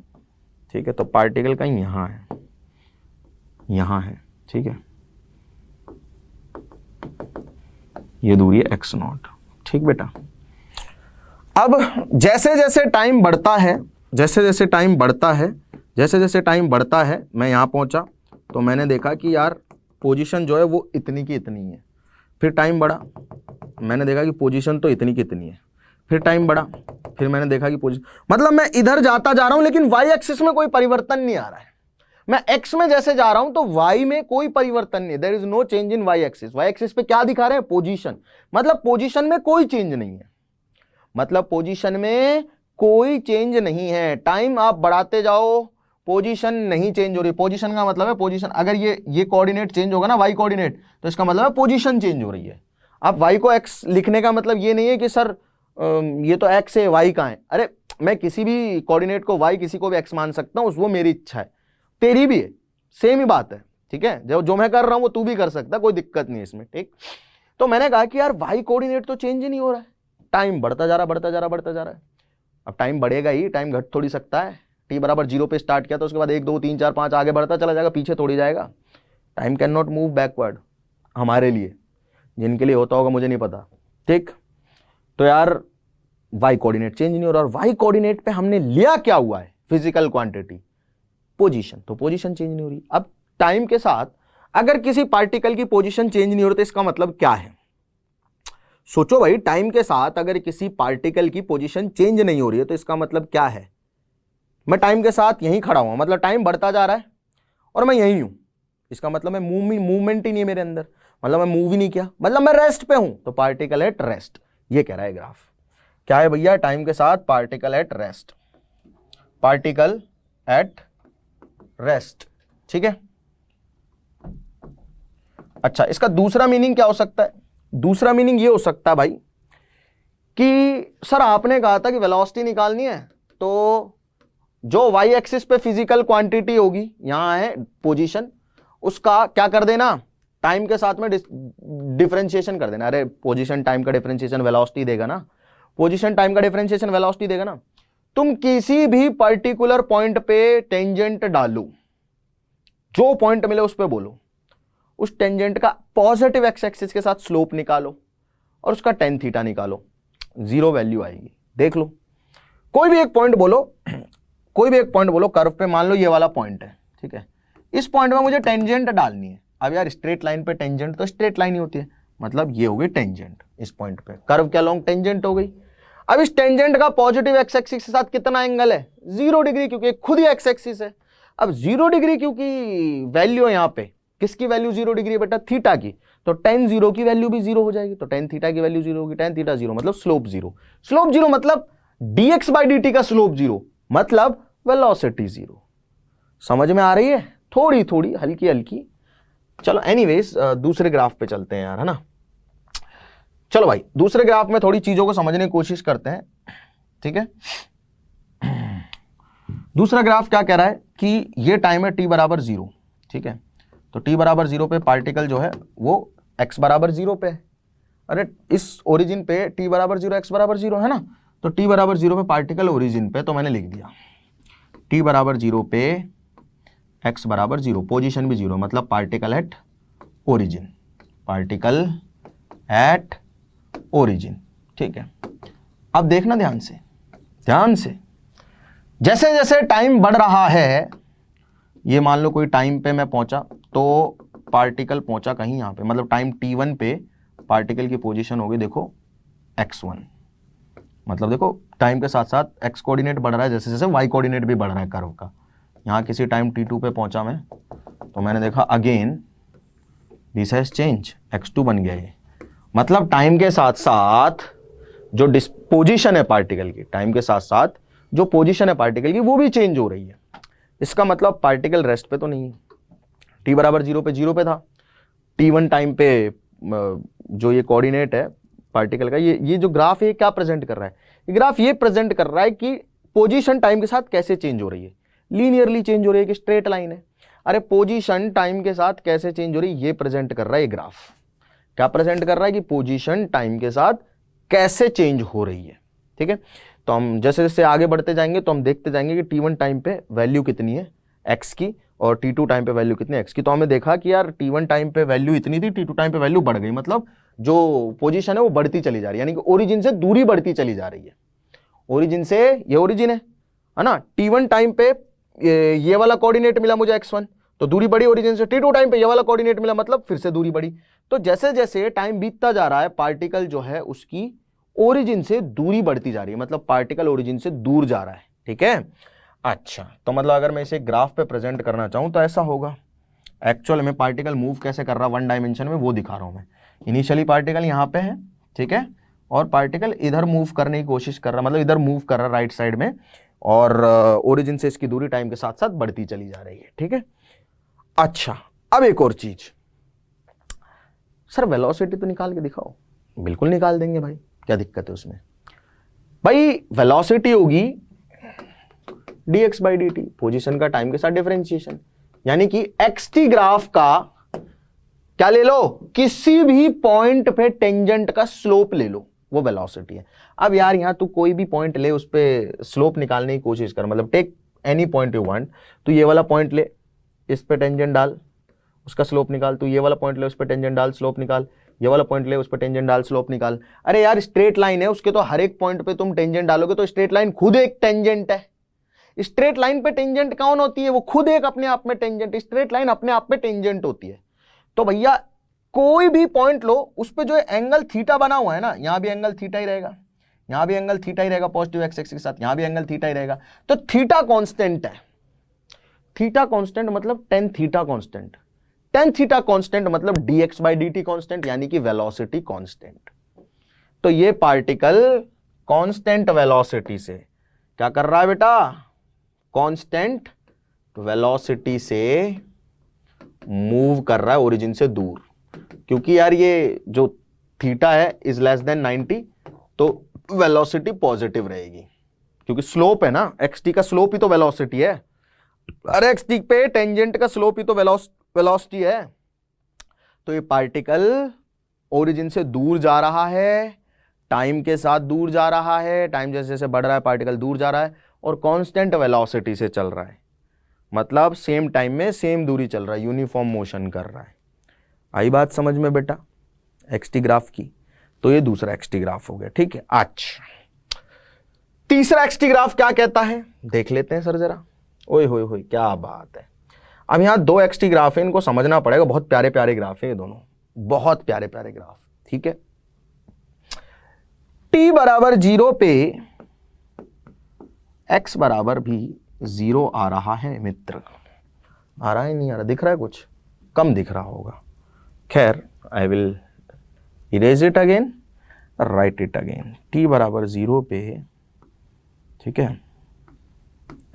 ठीक है। तो पार्टिकल कहीं यहां है, यहां है, ठीक है, ये दूरी है x0, ठीक बेटा। अब जैसे जैसे टाइम बढ़ता है, जैसे जैसे टाइम बढ़ता है, जैसे जैसे टाइम बढ़ता है, मैं यहाँ पहुँचा तो मैंने देखा कि यार पोजीशन जो है वो इतनी की इतनी है। फिर टाइम बढ़ा, मैंने देखा कि पोजीशन तो इतनी की इतनी है। फिर टाइम बढ़ा, फिर मैंने देखा कि पोजीशन, मतलब मैं इधर जाता जा रहा हूँ लेकिन वाई एक्सिस में कोई परिवर्तन नहीं आ रहा है। मैं एक्स में जैसे जा रहा हूं तो वाई में कोई परिवर्तन नहीं, there is no change in Y axis. Y axis पे क्या दिखा रहे हैं, पोजीशन, मतलब पोजीशन में कोई चेंज नहीं है, मतलब पोजीशन में कोई चेंज नहीं है। टाइम आप बढ़ाते जाओ, पोजीशन नहीं चेंज हो रही। पोजीशन का मतलब है पोजीशन, अगर ये कोऑर्डिनेट चेंज होगा ना, वाई कोऑर्डिनेट, तो इसका मतलब है पोजीशन चेंज हो रही है। अब वाई को एक्स लिखने का मतलब ये नहीं है कि सर ये तो एक्स है, वाई कहां है। अरे मैं किसी भी कोऑर्डिनेट को वाई, किसी को भी एक्स मान सकता हूं, वो मेरी इच्छा है, तेरी भी है, सेम ही बात है, ठीक है। जो मैं कर रहा हूं वो तू भी कर सकता, कोई दिक्कत नहीं है इसमें, ठीक। तो मैंने कहा कि यार वाई कोऑर्डिनेट तो चेंज ही नहीं हो रहा है, टाइम बढ़ता जा रहा, बढ़ता जा रहा, बढ़ता जा रहा है। अब टाइम बढ़ेगा ही, टाइम घट थोड़ी सकता है। t बराबर 0 पे स्टार्ट किया तो उसके बाद 1 2 3 4 5 आगे बढ़ता चला जाएगा, पीछे थोड़ी जाएगा। Time can not move backward, हमारे लिए, जिनके लिए होता होगा मुझे नहीं पता, ठीक। तो यार वाई कोऑर्डिनेट चेंज नहीं हो रहा, और वाई कोऑर्डिनेट पे हमने लिया क्या हुआ है, फिजिकल क्वांटिटी, पोजीशन, तो पोजीशन चेंज नहीं हो रही। अब टाइम के साथ अगर किसी पार्टिकल की पोजीशन चेंज नहीं हो रही तो इसका मतलब क्या है, सोचो भाई। टाइम के साथ अगर किसी पार्टिकल की पोजीशन चेंज नहीं हो रही है तो इसका मतलब क्या है। मैं टाइम के साथ यहीं खड़ा हुआ, मतलब टाइम बढ़ता जा रहा है और मैं यहीं हूं, इसका मतलब मैं मूवमेंट ही नहीं है मेरे अंदर, मतलब मैं मूव ही नहीं किया, मतलब मैं रेस्ट पे हूं, तो पार्टिकल एट रेस्ट, ये कह रहा है ग्राफ। क्या है भैया, टाइम के साथ particle at rest, particle at rest, ठीक है। अच्छा, इसका दूसरा मीनिंग क्या हो सकता है, दूसरा मीनिंग ये हो सकता है भाई कि सर आपने कहा था कि वेलोसिटी निकालनी है, तो जो वाई एक्सिस पे फिजिकल क्वांटिटी होगी, यहां है पोजीशन, उसका क्या कर देना, टाइम के साथ में डिफरेंशिएशन कर देना। अरे पोजीशन टाइम का डिफरेंशिएशन वेलोसिटी देगा ना, पोजीशन टाइम का डिफरेंशिएशन वेलोसिटी देगा ना। तुम किसी भी पर्टिकुलर पॉइंट पे टेंजेंट डालो, जो पॉइंट मिले उस पे बोलो, उस टेंजेंट का पॉजिटिव एक्स एक्सिस के साथ स्लोप निकालो और उसका टेन थीटा निकालो, जीरो वैल्यू आएगी। देख लो, कोई भी एक पॉइंट बोलो, कोई भी एक पॉइंट बोलो कर्व पे, मान लो ये वाला पॉइंट है, ठीक है। इस पॉइंट में मुझे टेंजेंट डालनी है। अब यार स्ट्रेट लाइन पे टेंजेंट तो स्ट्रेट लाइन ही होती है, मतलब ये हो गई टेंजेंट इस पॉइंट पे, कर्व के अलोंग टेंजेंट हो गई। अब इस टेंजेंट का पॉजिटिव एक्स एक्सिस के साथ कितना एंगल है, 0 डिग्री, क्योंकि खुद ही एक्स एक्सिस है। अब 0 डिग्री क्योंकि वैल्यू है यहाँ पे, किसकी वैल्यू 0 डिग्री है बेटा, थीटा की, तो tan 0 की वैल्यू भी 0 हो जाएगी, तो tan थीटा की वैल्यू 0 होगी। tan थीटा 0 मतलब स्लोप 0, स्लोप 0 मतलब dx बाई dt का स्लोप 0 मतलब वेलोसिटी 0। समझ में आ रही है, थोड़ी थोड़ी हल्की हल्की। चलो एनीवेज दूसरे ग्राफ पे चलते हैं यार, है ना। चलो भाई दूसरे ग्राफ में थोड़ी चीजों को समझने की कोशिश करते हैं, ठीक है। दूसरा ग्राफ क्या कह रहा है कि ये टाइम है t बराबर 0, ठीक है। तो t बराबर 0 पे पार्टिकल जो है वो x बराबर 0 पे है। अरे इस ओरिजिन पे t बराबर 0 x बराबर 0 है ना, तो t बराबर 0 पे पार्टिकल ओरिजिन पे, तो मैंने लिख दिया t बराबर 0 पे x बराबर 0, पोजीशन भी 0, मतलब particle at origin, particle at origin, ठीक है। अब देखना ध्यान से, ध्यान से, जैसे जैसे टाइम बढ़ रहा है, ये मान लो कोई टाइम पे मैं पहुंचा तो पार्टिकल पहुंचा कहीं यहाँ पे, मतलब टाइम t1 पे पार्टिकल की पोजीशन होगी देखो x1, मतलब देखो टाइम के साथ साथ x कोऑर्डिनेट बढ़ रहा है, जैसे जैसे y कोऑर्डिनेट भी बढ़ रहा है कर्व का। यहाँ किसी टाइम t2 पे पहुंचा मैं, तो मैंने देखा again this has change, x2 बन गया ये, मतलब टाइम के साथ साथ जो डिस्पोजिशन है पार्टिकल की, टाइम के साथ साथ जो पोजीशन है पार्टिकल की वो भी चेंज हो रही है। इसका मतलब पार्टिकल रेस्ट पे तो नहीं है, t बराबर 0 पे 0 पे था, t1 टाइम पे जो ये कोऑर्डिनेट है पार्टिकल का, ये जो ग्राफ है क्या प्रेजेंट कर रहा है, ये ग्राफ ये प्रेजेंट कर रहा है कि पोजीशन टाइम के साथ कैसे चेंज हो रही है, लीनियरली चेंज हो रही है कि स्ट्रेट लाइन है। अरे पोजीशन टाइम के साथ कैसे चेंज हो रही है ये प्रेजेंट कर रहा है ये ग्राफ। क्या प्रेजेंट कर रहा है कि पोजीशन टाइम के साथ कैसे चेंज हो रही है। ठीक है, तो हम जैसे जैसे आगे बढ़ते जाएंगे तो हम देखते जाएंगे कि t1 टाइम पे वैल्यू कितनी है x की और t2 टाइम पे वैल्यू कितनी है x की। तो हमें देखा कि यार t1 टाइम पे वैल्यू इतनी थी, t2 टाइम पे वैल्यू बढ़ गई, मतलब जो पोजीशन है वो बढ़ती चली जा रही है, यानी कि ओरिजिन से दूरी बढ़ती चली जा रही है। ओरिजिन से, ये ओरिजिन है ना, t1 टाइम पे ये वाला कोऑर्डिनेट मिला मुझे x1, तो दूरी बढ़ी ओरिजिन से। t2 टाइम पे ये वाला कोऑर्डिनेट मिला, मतलब फिर से दूरी बढ़ी। तो जैसे जैसे टाइम बीतता जा रहा है पार्टिकल जो है उसकी ओरिजिन से दूरी बढ़ती जा रही है, मतलब पार्टिकल ओरिजिन से दूर जा रहा है। ठीक है, अच्छा, तो मतलब अगर मैं इसे ग्राफ पे प्रेजेंट करना चाहूं तो ऐसा होगा। एक्चुअल में पार्टिकल मूव कैसे कर रहा है वन डायमेंशन में वो दिखा रहा हूं मैं। इनिशियली पार्टिकल यहां पे है, ठीक है, और पार्टिकल इधर मूव करने की कोशिश कर रहा है, मतलब इधर मूव कर रहा है राइट साइड में, और ओरिजिन से इसकी दूरी टाइम के साथ साथ बढ़ती चली जा रही है। ठीक है, अच्छा, अब एक और चीज, सर वेलोसिटी तो निकाल के दिखाओ। बिल्कुल निकाल देंगे भाई, क्या दिक्कत है उसमें। भाई वेलोसिटी होगी dx/dt, पोजीशन का टाइम के साथ डिफरेंशिएशन, यानी कि xt ग्राफ का क्या ले लो, किसी भी पॉइंट पे टेंजेंट का स्लोप ले लो, वो वेलोसिटी है। अब यार यहां तू कोई भी पॉइंट ले, उस पे स्लोप निकालने की कोशिश कर, मतलब take any point you want. तू ये वाला पॉइंट ले, इस पे टेंजेंट डाल, उसका स्लोप निकाल। तू ये वाला पॉइंट ले, उस पे टेंजेंट डाल, स्लोप निकाल। ये वाला पॉइंट ले, उस पे टेंजेंट डाल, स्लोप निकाल। अरे यार स्ट्रेट लाइन है, उसके तो हर एक पॉइंट पे तुम टेंजेंट डालोगे तो स्ट्रेट लाइन खुद एक टेंजेंट है। स्ट्रेट लाइन पे टेंजेंट कौन होती है, वो खुद एक अपने आप में टेंजेंट, स्ट्रेट लाइन अपने आप में टेंजेंट होती है। तो भैया कोई भी पॉइंट लो, उस पे जो एंगल थीटा बना हुआ है ना, यहां भी एंगल थीटा ही रहेगा, यहां भी एंगल थीटा ही रहेगा, पॉजिटिव एक्स एक्सिस के साथ, यहां भी एंगल थीटा ही रहेगा। तो थीटा कांस्टेंट है, थीटा कांस्टेंट मतलब tan theta constant, tan theta constant मतलब dx/dt कांस्टेंट, यानी कि वेलोसिटी कांस्टेंट। तो ये पार्टिकल कांस्टेंट वेलोसिटी से क्या कर रहा है बेटा, कांस्टेंट वेलोसिटी से मूव कर रहा है ओरिजिन से दूर। क्योंकि यार ये जो थीटा है इज लेस देन 90, तो वेलोसिटी पॉजिटिव रहेगी, क्योंकि स्लोप है ना, xt का स्लोप ही तो वेलोसिटी है। अरे xt पे टेंजेंट का स्लोप ही तो वेलोसिटी है। तो ये पार्टिकल ओरिजिन से दूर जा रहा है, टाइम के साथ दूर जा रहा है, टाइम जैसे जैसे बढ़ रहा है पार्टिकल दूर जा रहा है, और कांस्टेंट वेलोसिटी से चल रहा है, मतलब सेम टाइम में सेम दूरी चल रहा है, यूनिफॉर्म मोशन कर रहा है। आई बात समझ में बेटा एक्सटी ग्राफ की। तो ये दूसरा एक्सटी ग्राफ हो गया। ठीक है, अच्छा तीसरा एक्सटी ग्राफ क्या कहता है देख लेते हैं सर जरा। ओए होए होए क्या बात है। अब यहां दो एक्सटी ग्राफ है, इनको समझना पड़ेगा, बहुत प्यारे प्यारे ग्राफ है ये दोनों, बहुत प्यारे प्यारे ग्राफ। ठीक है, t बराबर 0 पे x बराबर भी 0 आ रहा है मित्र। आ रहा है नहीं आ रहा, दिख रहा है, कुछ कम दिख रहा होगा। खैर I will erase it again, right it again. t बराबर 0 पे, ठीक है,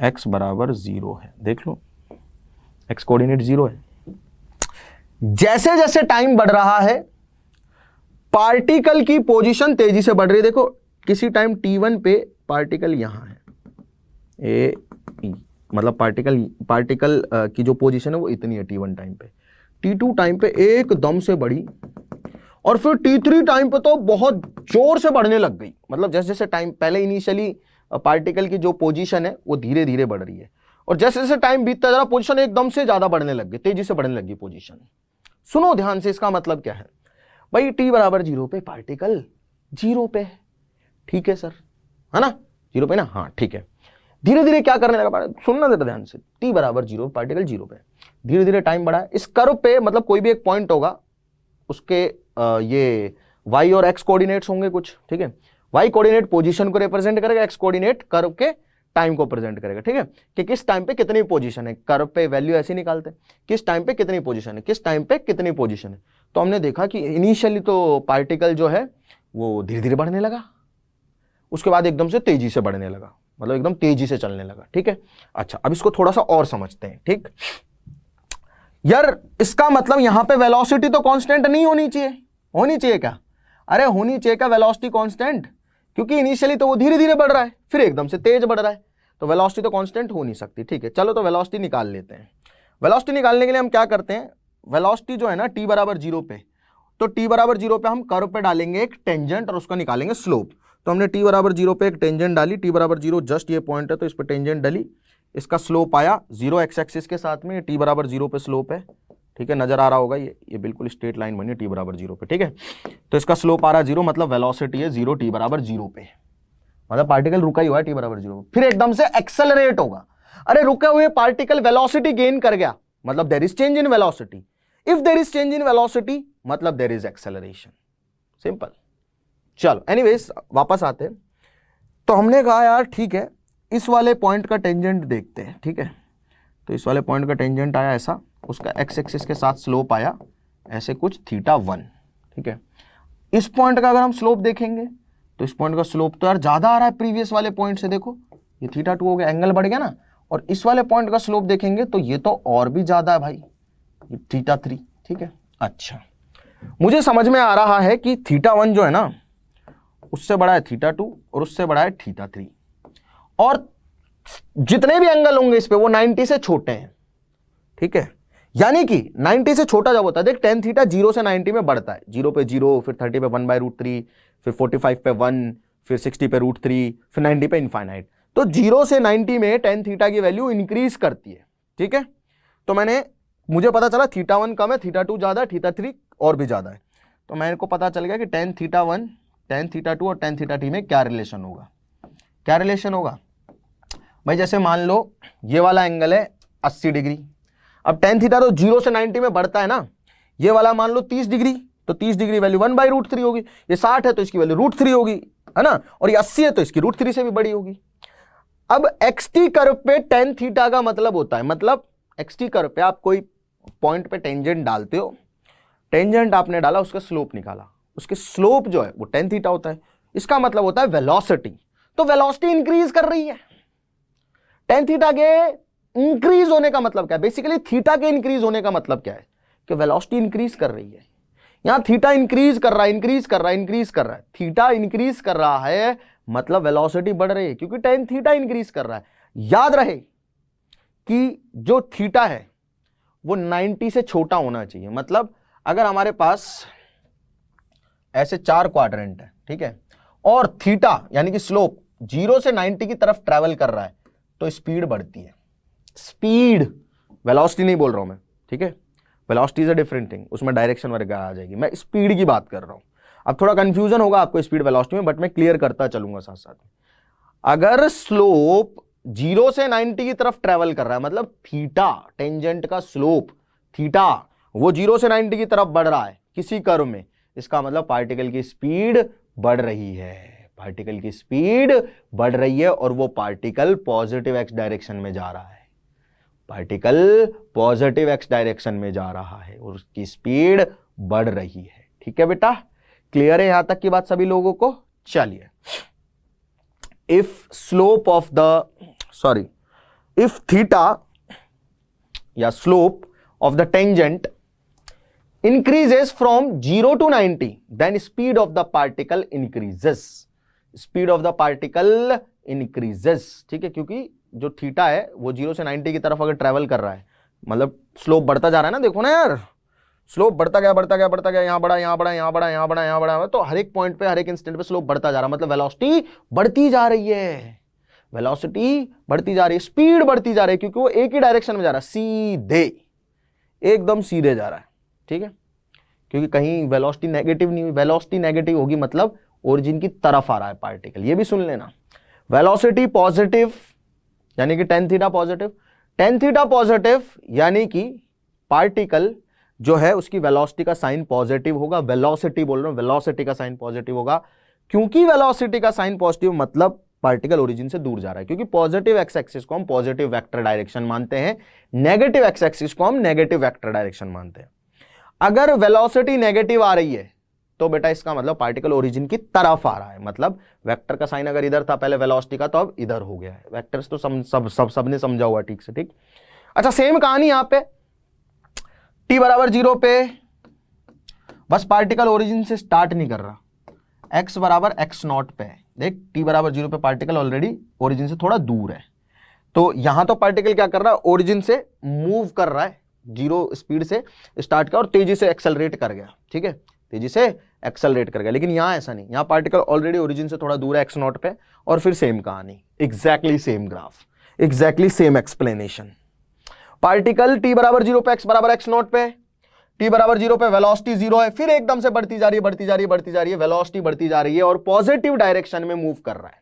x बराबर 0 है, देख लो x कोऑर्डिनेट 0 है। जैसे जैसे टाइम बढ़ रहा है पार्टिकल की पोजीशन तेजी से बढ़ रही है। देखो किसी टाइम t1 पे पार्टिकल यहां है, ए मतलब पार्टिकल की जो पोजीशन है वो इतनी है t1 टाइम पे, t2 टाइम पे एकदम से बढ़ी, और फिर t3 टाइम पे तो बहुत जोर से बढ़ने लग गई। मतलब जैसे जैसे टाइम, पहले इनिशियली पार्टिकल की जो पोजीशन है वो धीरे धीरे बढ़ रही है, और जैसे जैसे टाइम बीतता जा रहा पोजीशन एकदम से ज्यादा बढ़ने लग गई, तेजी से बढ़ने लगी पोजीशन। सुनो ध्यान से, इसका मतलब क्या है भाई, t बराबर 0 पे पार्टिकल 0 पे, ठीक है सर, है ना, 0 पे ना, हाँ ठीक है। धीरे धीरे क्या करने लगा, सुनना जरा ध्यान से, t बराबर 0 पार्टिकल 0 पे, धीरे धीरे टाइम बढ़ा। इस कर्व पे मतलब कोई भी एक पॉइंट होगा, उसके ये y और x कोऑर्डिनेट्स होंगे कुछ, ठीक है। y कोऑर्डिनेट पोजीशन को रिप्रेजेंट करेगा, x कोऑर्डिनेट कर्व के टाइम को प्रेजेंट करेगा, ठीक है, कि किस टाइम पे कितनी पोजीशन है। कर्व पे वैल्यू ऐसे निकालते हैं, किस टाइम पे कितनी पोजीशन है, किस टाइम पे कितनी पोजीशन है। तो हमने देखा कि इनिशियली तो पार्टिकल जो है वो धीरे धीरे बढ़ने लगा, उसके बाद एकदम से तेजी से बढ़ने लगा, मतलब एकदम तेजी से चलने लगा, ठीक है। अच्छा अब इसको थोड़ा सा और समझते हैं, ठीक यार। इसका मतलब यहां पे वेलोसिटी तो कांस्टेंट नहीं होनी चाहिए, होनी चाहिए क्या? अरे होनी चाहिए क्या वेलोसिटी कांस्टेंट, क्योंकि इनिशियली तो वो धीरे धीरे बढ़ रहा है, फिर एकदम से तेज बढ़ रहा है, तो वेलोसिटी तो कांस्टेंट हो नहीं सकती। ठीक है, चलो तो वेलोसिटी निकाल लेते हैं। वेलोसिटी निकालने के लिए हम क्या करते हैं, वेलोसिटी जो है ना t बराबर 0 पे, तो t बराबर 0 पे हम कर्व पे डालेंगे एक टेंजेंट और उसका निकालेंगे स्लोप। तो हमने t बराबर 0 पे एक टेंजेंट डाली, t बराबर 0 जस्ट ये पॉइंट है तो इस पे टेंजेंट डाली, इसका स्लोप आया 0 एक्स एक्सिस के साथ में, t बराबर 0 पे स्लोप है। ठीक है, नजर आ रहा होगा, ये बिल्कुल स्ट्रेट लाइन बनी t बराबर 0 पे। ठीक है, तो इसका स्लोप आ रहा है 0, मतलब वेलोसिटी है 0 t बराबर 0 पे, मतलब पार्टिकल रुका ही हुआ है t बराबर 0, फिर एकदम से एक्सेलरेट होगा। अरे रुके हुए पार्टिकल वेलोसिटी गेन कर गया, मतलब there is change in velocity. If there is change in velocity मतलब देयर इज एक्सेलरेशन, सिंपल। चलो एनीवेज वापस आते हैं। तो हमने कहा यार ठीक है, इस वाले पॉइंट का टेंजेंट देखते हैं। ठीक है, तो इस वाले पॉइंट का टेंजेंट आया ऐसा, उसका एक्स एक्सिस के साथ स्लोप आया ऐसे कुछ θ1। ठीक है, इस पॉइंट का अगर हम स्लोप देखेंगे तो इस पॉइंट का स्लोप तो यार ज्यादा आ रहा है प्रीवियस वाले पॉइंट से, देखो ये θ2 हो गया, एंगल बढ़ गया ना। और इस वाले पॉइंट का स्लोप देखेंगे तो ये तो और भी ज्यादा है भाई, ये θ3। ठीक है, अच्छा मुझे समझ में आ रहा है कि θ1 जो है ना उससे बड़ा है θ2 और उससे बड़ा है θ3, और जितने भी एंगल होंगे इस पे वो 90 से छोटे हैं। ठीक है, यानी कि 90 से छोटा जब होता है, देख tan थीटा 0 से 90 में बढ़ता है, 0 पे 0, फिर 30 पे 1/√3, फिर 45 पे 1, फिर 60 पे √3, फिर 90 पे इनफाइनाइट। तो 0 से 90 में tan थीटा की वैल्यू इंक्रीज करती है। ठीक है, तो मुझे पता चला θ1 कम है, θ2 ज्यादा है, θ3 और भी ज्यादा है। तो मेरे को पता चल गया कि tan θ1, tan θ2 और tan θ3 में क्या रिलेशन होगा। क्या रिलेशन होगा भाई, जैसे मान लो ये वाला एंगल है 80 डिग्री, अब tan थीटा तो 0 से 90 में बढ़ता है ना, ये वाला मान लो 30 डिग्री, तो 30 डिग्री वैल्यू 1/√3 होगी, ये 60 है तो इसकी वैल्यू √3 होगी, है ना, और ये 80 है तो इसकी √3 से भी बड़ी होगी। अब xt कर्व पे tan थीटा का मतलब होता है, मतलब xt कर्व पे आप कोई पॉइंट पे टेंजेंट डालते हो, टेंजेंट आपने डाला, उसका स्लोप निकाला, उसके स्लोप जो है वो tan थीटा होता है, इसका मतलब होता है वेलोसिटी। तो वेलोसिटी इंक्रीज कर रही है, tan थीटा के इंक्रीज होने का मतलब क्या है, बेसिकली थीटा के इंक्रीज होने का मतलब क्या है कि वेलोसिटी इंक्रीज कर रही है। यहां थीटा इंक्रीज कर रहा है, इंक्रीज कर रहा है, इंक्रीज कर रहा है, थीटा इंक्रीज कर रहा है मतलब वेलोसिटी बढ़ रही है, क्योंकि tan थीटा इंक्रीज कर रहा है। याद रहे कि जो थीटा है वो 90 से छोटा होना चाहिए, मतलब अगर हमारे पास ऐसे 4 क्वाड्रेंट है, ठीक है, और थीटा यानी कि स्लोप 0 से 90 की तरफ ट्रेवल कर रहा है तो स्पीड बढ़ती है। स्पीड, वेलोसिटी नहीं बोल रहा हूं मैं, ठीक है, velocity is a different thing, उसमें डायरेक्शन वगैरह आ जाएगी, मैं स्पीड की बात कर रहा हूं। अब थोड़ा कंफ्यूजन होगा आपको स्पीड वेलोसिटी में, बट मैं क्लियर करता चलूंगा साथ साथ में। अगर स्लोप 0 से 90 की तरफ ट्रेवल कर रहा है, मतलब थीटा टेंजेंट का स्लोप थीटा वो 0 से 90 की तरफ बढ़ रहा है किसी कर्व में, इसका मतलब पार्टिकल की स्पीड बढ़ रही है, पार्टिकल की स्पीड बढ़ रही है, और वो पार्टिकल पॉजिटिव एक्स डायरेक्शन में जा रहा है, पार्टिकल पॉजिटिव एक्स डायरेक्शन में जा रहा है और उसकी स्पीड बढ़ रही है। ठीक है बेटा, क्लियर है यहां तक की बात सभी लोगों को? चलिए, if theta या slope of the tangent increases from 0 to 90, then speed of the particle increases, speed of the particle increases। ठीक है, क्योंकि जो थीटा है वो 0 से 90 की तरफ अगर ट्रेवल कर रहा है, मतलब स्लोप बढ़ता जा रहा है ना, देखो ना यार, स्लोप बढ़ता गया बढ़ता गया बढ़ता गया, यहां बढ़ा यहां बढ़ा यहां बढ़ा यहां बढ़ा यहां बढ़ा, तो हर एक पॉइंट पे हर एक इंस्टेंट पे स्लोप बढ़ता जा रहा है, मतलब वेलोसिटी बढ़ती जा रही है, वेलोसिटी बढ़ती जा रही है, स्पीड बढ़ती जा रही है, क्योंकि वो एक ही डायरेक्शन में जा रहा है, सीधे एकदम सीधे जा रहा है। ठीक है, क्योंकि कहीं वेलोसिटी नेगेटिव नहीं हुई, वेलोसिटी नेगेटिव होगी मतलब ओरिजिन की तरफ आ रहा है पार्टिकल। ये भी सुन लेना, वेलोसिटी पॉजिटिव यानी कि tan theta positive, tan theta positive यानी कि पार्टिकल जो है उसकी वेलोसिटी का साइन पॉजिटिव होगा, वेलोसिटी बोल रहा हूं, वेलोसिटी का साइन पॉजिटिव होगा, क्योंकि वेलोसिटी का साइन पॉजिटिव मतलब पार्टिकल ओरिजिन से दूर जा रहा है, क्योंकि पॉजिटिव एक्स एक्सिस को हम पॉजिटिव वेक्टर डायरेक्शन मानते हैं, नेगेटिव एक्स एक्सिस को हम नेगेटिव वेक्टर डायरेक्शन मानते हैं। अगर वेलोसिटी नेगेटिव आ रही है तो बेटा इसका मतलब पार्टिकल ओरिजिन की तरफ आ रहा है, मतलब वेक्टर का साइन अगर इधर था पहले वेलोसिटी का, तो अब इधर हो गया है। वेक्टर्स तो सबने समझा हुआ ठीक से, ठीक। अच्छा, सेम कहानी यहां पे t बराबर 0 पे, बस पार्टिकल ओरिजिन से स्टार्ट नहीं कर रहा, x बराबर x नॉट पे है, देख t बराबर 0 पे पार्टिकल ऑलरेडी ओरिजिन से थोड़ा दूर है, तो यहां तो पार्टिकल क्या कर रहा है, ओरिजिन से मूव कर रहा है, 0 स्पीड से स्टार्ट किया और तेजी से एक्सेलरेट कर गया, ठीक है, तेजी से एक्सेलरेट कर गया। लेकिन यहां ऐसा नहीं, यहां पार्टिकल ऑलरेडी ओरिजिन से थोड़ा दूर है x नॉट पे, और फिर सेम कहानी, exactly same graph, exactly same explanation. Particle t बराबर 0 पे x बराबर x नॉट पे, t बराबर 0 पे वेलोसिटी 0 है, फिर एकदम से बढ़ती जा रही है, बढ़ती जा रही है, बढ़ती जा रही है, वेलोसिटी बढ़ती जा रही है और पॉजिटिव डायरेक्शन में मूव कर रहा है।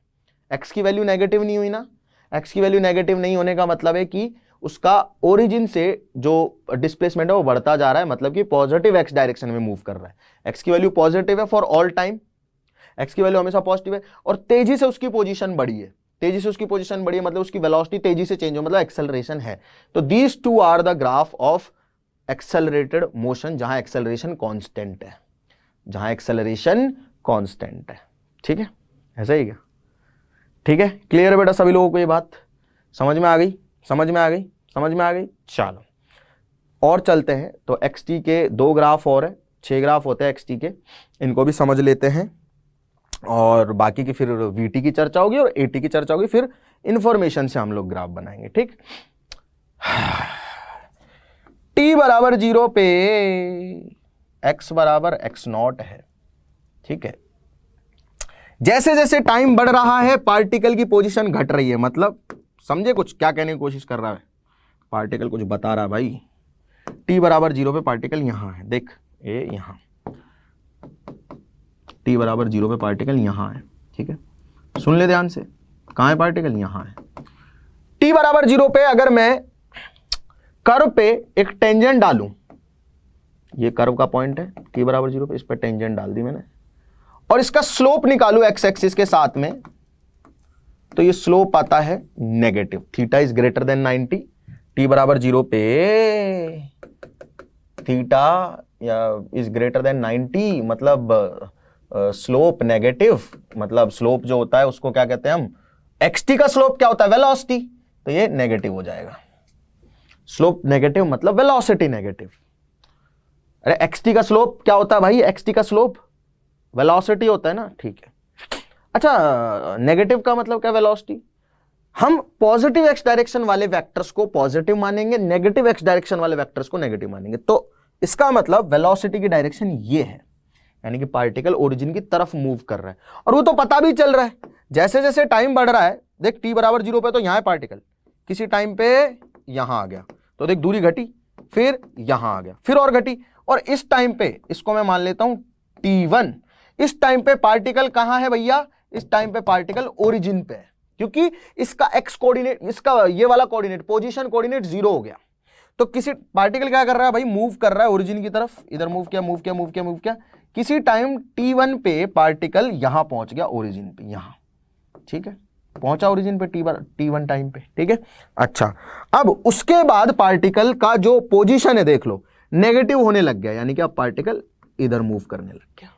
x की वैल्यू नेगेटिव नहीं हुई ना, x की वैल्यू नेगेटिव नहीं होने का मतलब है कि उसका ओरिजिन से जो डिस्प्लेसमेंट है वो बढ़ता जा रहा है, मतलब कि पॉजिटिव x डायरेक्शन में मूव कर रहा है। x की वैल्यू पॉजिटिव है फॉर ऑल टाइम, x की वैल्यू हमेशा पॉजिटिव है और तेजी से उसकी पोजीशन बढ़ी है, तेजी से उसकी पोजीशन बढ़ी है मतलब उसकी वेलोसिटी तेजी से चेंज हो, मतलब एक्सेलरेशन है। तो these two are the graph of accelerated motion, जहां एक्सेलरेशन कांस्टेंट है, जहां एक्सेलरेशन कांस्टेंट है, ठीक है, ऐसा ही क्या, ठीक है, क्लियर है बेटा सभी लोगों को, ये बात समझ में आ गई, समझ में आ गई, समझ में आ गई। चलो और चलते हैं, तो xt के 2 ग्राफ और है, 6 ग्राफ होते हैं xt के, इनको भी समझ लेते हैं और बाकी की फिर vt की चर्चा होगी और at की चर्चा होगी, फिर इंफॉर्मेशन से हम लोग ग्राफ बनाएंगे, ठीक। t बराबर 0 पे x बराबर x नॉट है, ठीक है, जैसे जैसे टाइम बढ़ रहा है पार्टिकल की पोजीशन घट रही है, मतलब समझे कुछ क्या कहने की कोशिश कर रहा है, पार्टिकल कुछ बता रहा है भाई। t बराबर 0 पे पार्टिकल यहां है, देख ये यहां, t बराबर 0 पे पार्टिकल यहां है, ठीक है, सुन ले ध्यान से, कहां है पार्टिकल, यहां है। t बराबर 0 पे अगर मैं कर्व पे एक टेंजेंट डालूं, ये कर्व का पॉइंट है t बराबर 0 पे, इस पे टेंजेंट डाल दी मैंने और इसका स्लोप निकालू x एक्सिस के साथ में, तो ये स्लोप आता है negative, theta is greater than 90, t बराबर 0 पे थीटा या इज ग्रेटर देन 90 मतलब स्लोप नेगेटिव, मतलब स्लोप जो होता है उसको क्या कहते हैं हम, xt का स्लोप क्या होता है, वेलोसिटी, तो ये नेगेटिव हो जाएगा, स्लोप नेगेटिव मतलब वेलोसिटी नेगेटिव। अरे xt का स्लोप क्या होता है भाई, xt का स्लोप वेलोसिटी होता है ना, ठीक है। अच्छा नेगेटिव का मतलब क्या, वेलोसिटी। हम पॉजिटिव एक्स डायरेक्शन वाले वेक्टर्स को पॉजिटिव मानेंगे, नेगेटिव एक्स डायरेक्शन वाले वेक्टर्स को नेगेटिव मानेंगे, तो इसका मतलब वेलोसिटी की डायरेक्शन ये है, यानी कि पार्टिकल ओरिजिन की तरफ मूव कर रहा है और वो तो पता भी चल रहा है, जैसे जैसे टाइम बढ़ रहा है, देख t बराबर 0 पे तो यहां है पार्टिकल, किसी टाइम पे यहां आ गया तो देख दूरी घटी, फिर यहां आ गया, फिर और घटी, और इस टाइम पे इसको मैं मान लेता हूं t1, इस टाइम पे पार्टिकल कहां है भैया, इस टाइम पे पार्टिकल ओरिजिन पे है, क्योंकि इसका एक्स कोऑर्डिनेट, इसका ये वाला कोऑर्डिनेट, पोजीशन कोऑर्डिनेट 0 हो गया, तो किसी पार्टिकल क्या कर रहा है भाई, मूव कर रहा है ओरिजिन की तरफ, इधर मूव किया, मूव किया, मूव किया, मूव किया, किसी टाइम t1 पे पार्टिकल यहां पहुंच गया ओरिजिन पे, यहां, ठीक है, पहुंचा ओरिजिन पे t1 टाइम पे, ठीक है। अच्छा अब उसके बाद पार्टिकल का जो पोजीशन है देख लो नेगेटिव होने लग गया, यानी कि अब पार्टिकल इधर मूव करने लग गया,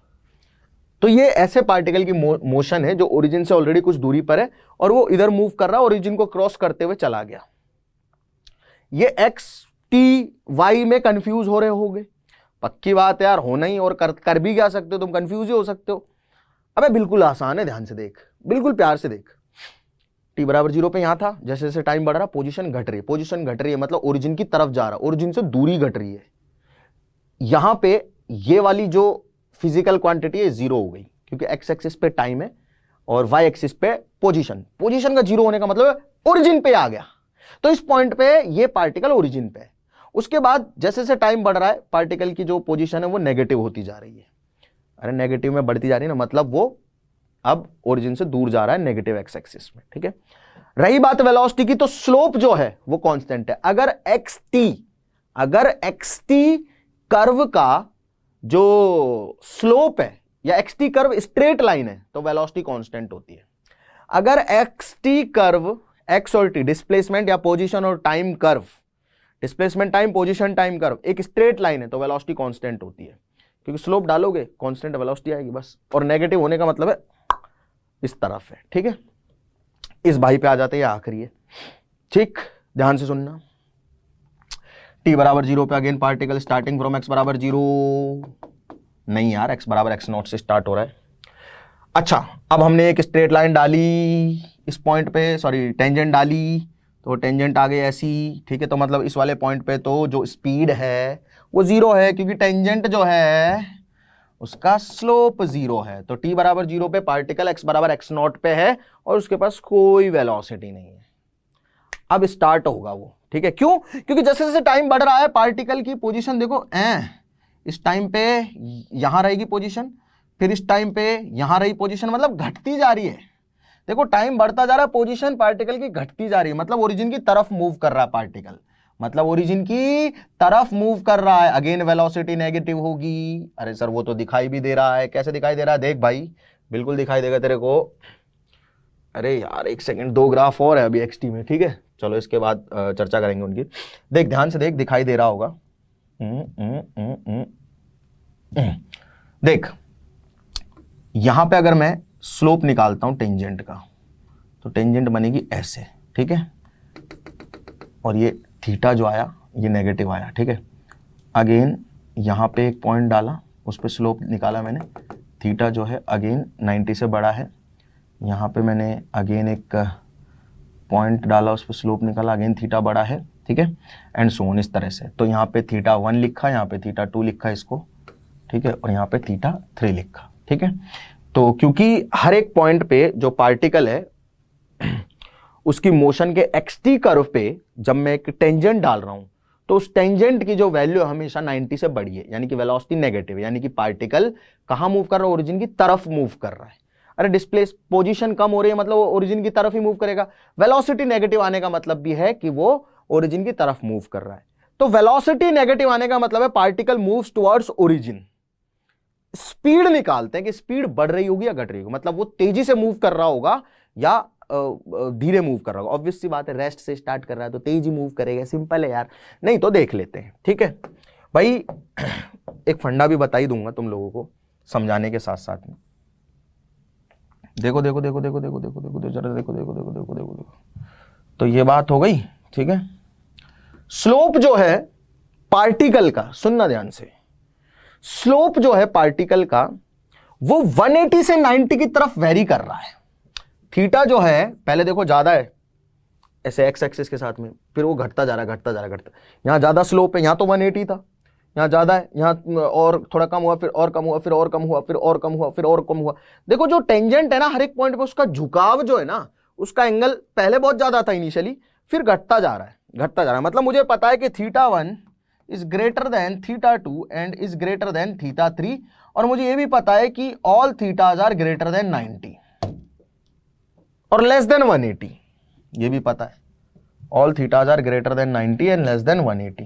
तो ये ऐसे पार्टिकल की मोशन है जो ओरिजिन से ऑलरेडी कुछ दूरी पर है और वो इधर मूव कर रहा है, ओरिजिन को क्रॉस करते हुए चला गया। ये x t y में कंफ्यूज हो रहे होगे, पक्की बात है यार, होना ही, और कर भी क्या सकते हो तुम, कंफ्यूज ही हो सकते हो। अबे बिल्कुल आसान है, ध्यान से देख, बिल्कुल प्यार से देख, t बराबर 0 पे यहां था, जैसे जैसे टाइम बढ़ रहा पोजीशन घट रही है, पोजीशन घट रही है मतलब ओरिजिन की तरफ जा रहा, ओरिजिन से दूरी घट रही है, यहां पे ये वाली जो फिजिकल क्वांटिटी है 0 हो गई, क्योंकि x एक्सिस पे टाइम है और y एक्सिस पे पोजीशन, पोजीशन का 0 होने का मतलब ओरिजिन पे आ गया, तो इस पॉइंट पे ये पार्टिकल ओरिजिन पे है। उसके बाद जैसे जैसे टाइम बढ़ रहा है पार्टिकल की जो पोजीशन है वो नेगेटिव होती जा रही है, अरे नेगेटिव में बढ़ती जा रही है ना, मतलब वो अब ओरिजिन से दूर जा रहा है नेगेटिव एक्स एक्सिस में, ठीक है। रही बात वेलोसिटी की, तो स्लोप जो है वो कांस्टेंट है, अगर xt कर्व का जो स्लोप है या xt कर्व स्ट्रेट लाइन है तो वेलोसिटी कांस्टेंट होती है, अगर xt कर्व x और t डिस्प्लेसमेंट या पोजीशन और time curve, displacement time, position time curve एक स्ट्रेट लाइन है तो वेलोसिटी कांस्टेंट होती है, क्योंकि स्लोप डालोगे कांस्टेंट वेलोसिटी आएगी बस, और नेगेटिव होने का मतलब है इस तरफ है, ठीक है। इस भाई पे आ जाते हैं, आखिरी है, ठीक, ध्यान से सुनना। t बराबर 0 पे again particle starting from x बराबर 0, नहीं यार x बराबर x नॉट से स्टार्ट हो रहा है, अच्छा, अब हमने एक स्ट्रेट लाइन डाली इस पॉइंट पे, सॉरी टेंजेंट डाली, तो टेंजेंट आ गई ऐसी, ठीक है। तो मतलब इस वाले पॉइंट पे तो जो स्पीड है वो जीरो है, क्योंकि टेंजेंट जो है उसका स्लोप जीरो है। तो t बराबर जीरो पे पार्टिकल x बराबर x नॉट पे है और उसके पास कोई वेलोसिटी नहीं है। अब स्टार्ट होगा वो, ठीक है। क्यों? क्योंकि जैसे जैसे टाइम बढ़ रहा है पार्टिकल की पोजीशन देखो, इस टाइम पे यहां रहेगी पोजीशन, फिर इस टाइम पे यहां रही पोजीशन, मतलब घटती जा रही है। देखो टाइम बढ़ता जा रहा है, पोजीशन पार्टिकल की घटती जा रही है, मतलब ओरिजिन की तरफ मूव कर रहा है पार्टिकल, मतलब ओरिजिन की तरफ मूव कर रहा है। अगेन वेलोसिटी नेगेटिव होगी। अरे सर वो तो दिखाई भी दे रहा है। कैसे दिखाई दे रहा है? देख भाई, बिल्कुल दिखाई देगा तेरे को। अरे यार एक सेकंड, दो ग्राफ और है अभी एक्सटी में, ठीक है। चलो इसके बाद चर्चा करेंगे उनकी। देख ध्यान से देख, दिखाई दे रहा होगा। देख यहां पे अगर मैं स्लोप निकालता हूं टेंजेंट का, तो टेंजेंट बनेगी ऐसे, ठीक है। और ये थीटा जो आया ये नेगेटिव आया, ठीक है। अगेन यहां पे एक पॉइंट डाला, उस पर स्लोप निकाला मैंने, थीटा जो है अगेन 90 से बड़ा है। यहाँ पे मैंने अगेन एक पॉइंट डाला, उस पर स्लोप निकाला, अगेन थीटा बड़ा है, ठीक है। एंड सो ऑन, इस तरह से। तो यहाँ पे थीटा 1 लिखा, यहाँ पे थीटा 2 लिखा इसको, ठीक है, और यहाँ पे थीटा 3 लिखा, ठीक है। तो क्योंकि हर एक पॉइंट पे जो पार्टिकल है उसकी मोशन के एक्सटी कर्व पे जब मैं एक टेंजेंट डाल रहा हूं, तो उस टेंजेंट की जो वैल्यू हमेशा 90 से बड़ी है, यानी कि वेलोसिटी नेगेटिव है, यानी कि पार्टिकल कहां मूव कर रहा है? ओरिजिन की तरफ मूव कर रहा है। अरे डिस्प्लेस पोजीशन कम हो रही है, मतलब वो ओरिजिन की तरफ ही मूव करेगा। वेलोसिटी नेगेटिव आने का मतलब भी है कि वो ओरिजिन की तरफ मूव कर रहा है। तो वेलोसिटी नेगेटिव आने का मतलब है particle moves towards origin. Speed निकालते हैं कि स्पीड बढ़ रही होगी या घट रही होगी, मतलब वो तेजी से मूव कर रहा होगा या धीरे मूव कर रहा होगा। ऑब्वियस सी बात है, रेस्ट से स्टार्ट कर रहा है तो तेजी मूव करेगा, सिंपल है यार। नहीं तो देख लेते हैं, ठीक है भाई। एक फंडा भी बता ही दूंगा तुम लोगों को समझाने के साथ साथ में। देखो देखो देखो देखो देखो देखो देखो जरा देखो देखो देखो देखो देखो देखो। तो ये बात हो गई, ठीक है। स्लोप जो है पार्टिकल का, सुनना ध्यान से, स्लोप जो है पार्टिकल का वो 180 से 90 की तरफ वेरी कर रहा है। थीटा जो है पहले देखो ज्यादा है ऐसे एक्स एक्सिस के साथ में, फिर वो घटता जा रहा है, घटता जा रहा है, घटता। यहां ज्यादा स्लोप है, यहां तो 180 था, यहां ज्यादा है, यहां और थोड़ा कम हुआ, फिर और कम हुआ, फिर और कम हुआ, फिर और कम हुआ, फिर और कम हुआ। देखो जो टेंजेंट है ना, हर एक पॉइंट पे उसका झुकाव जो है ना, उसका एंगल पहले बहुत ज्यादा था इनिशियली, फिर घटता जा रहा है, घटता जा रहा है। मतलब मुझे पता है कि theta 1 is greater than theta 2 and is greater than theta 3, और मुझे यह भी पता है कि all thetas are greater than 90 और लेस देन 180, ये भी पता है। All thetas are greater than 90 and less than 180।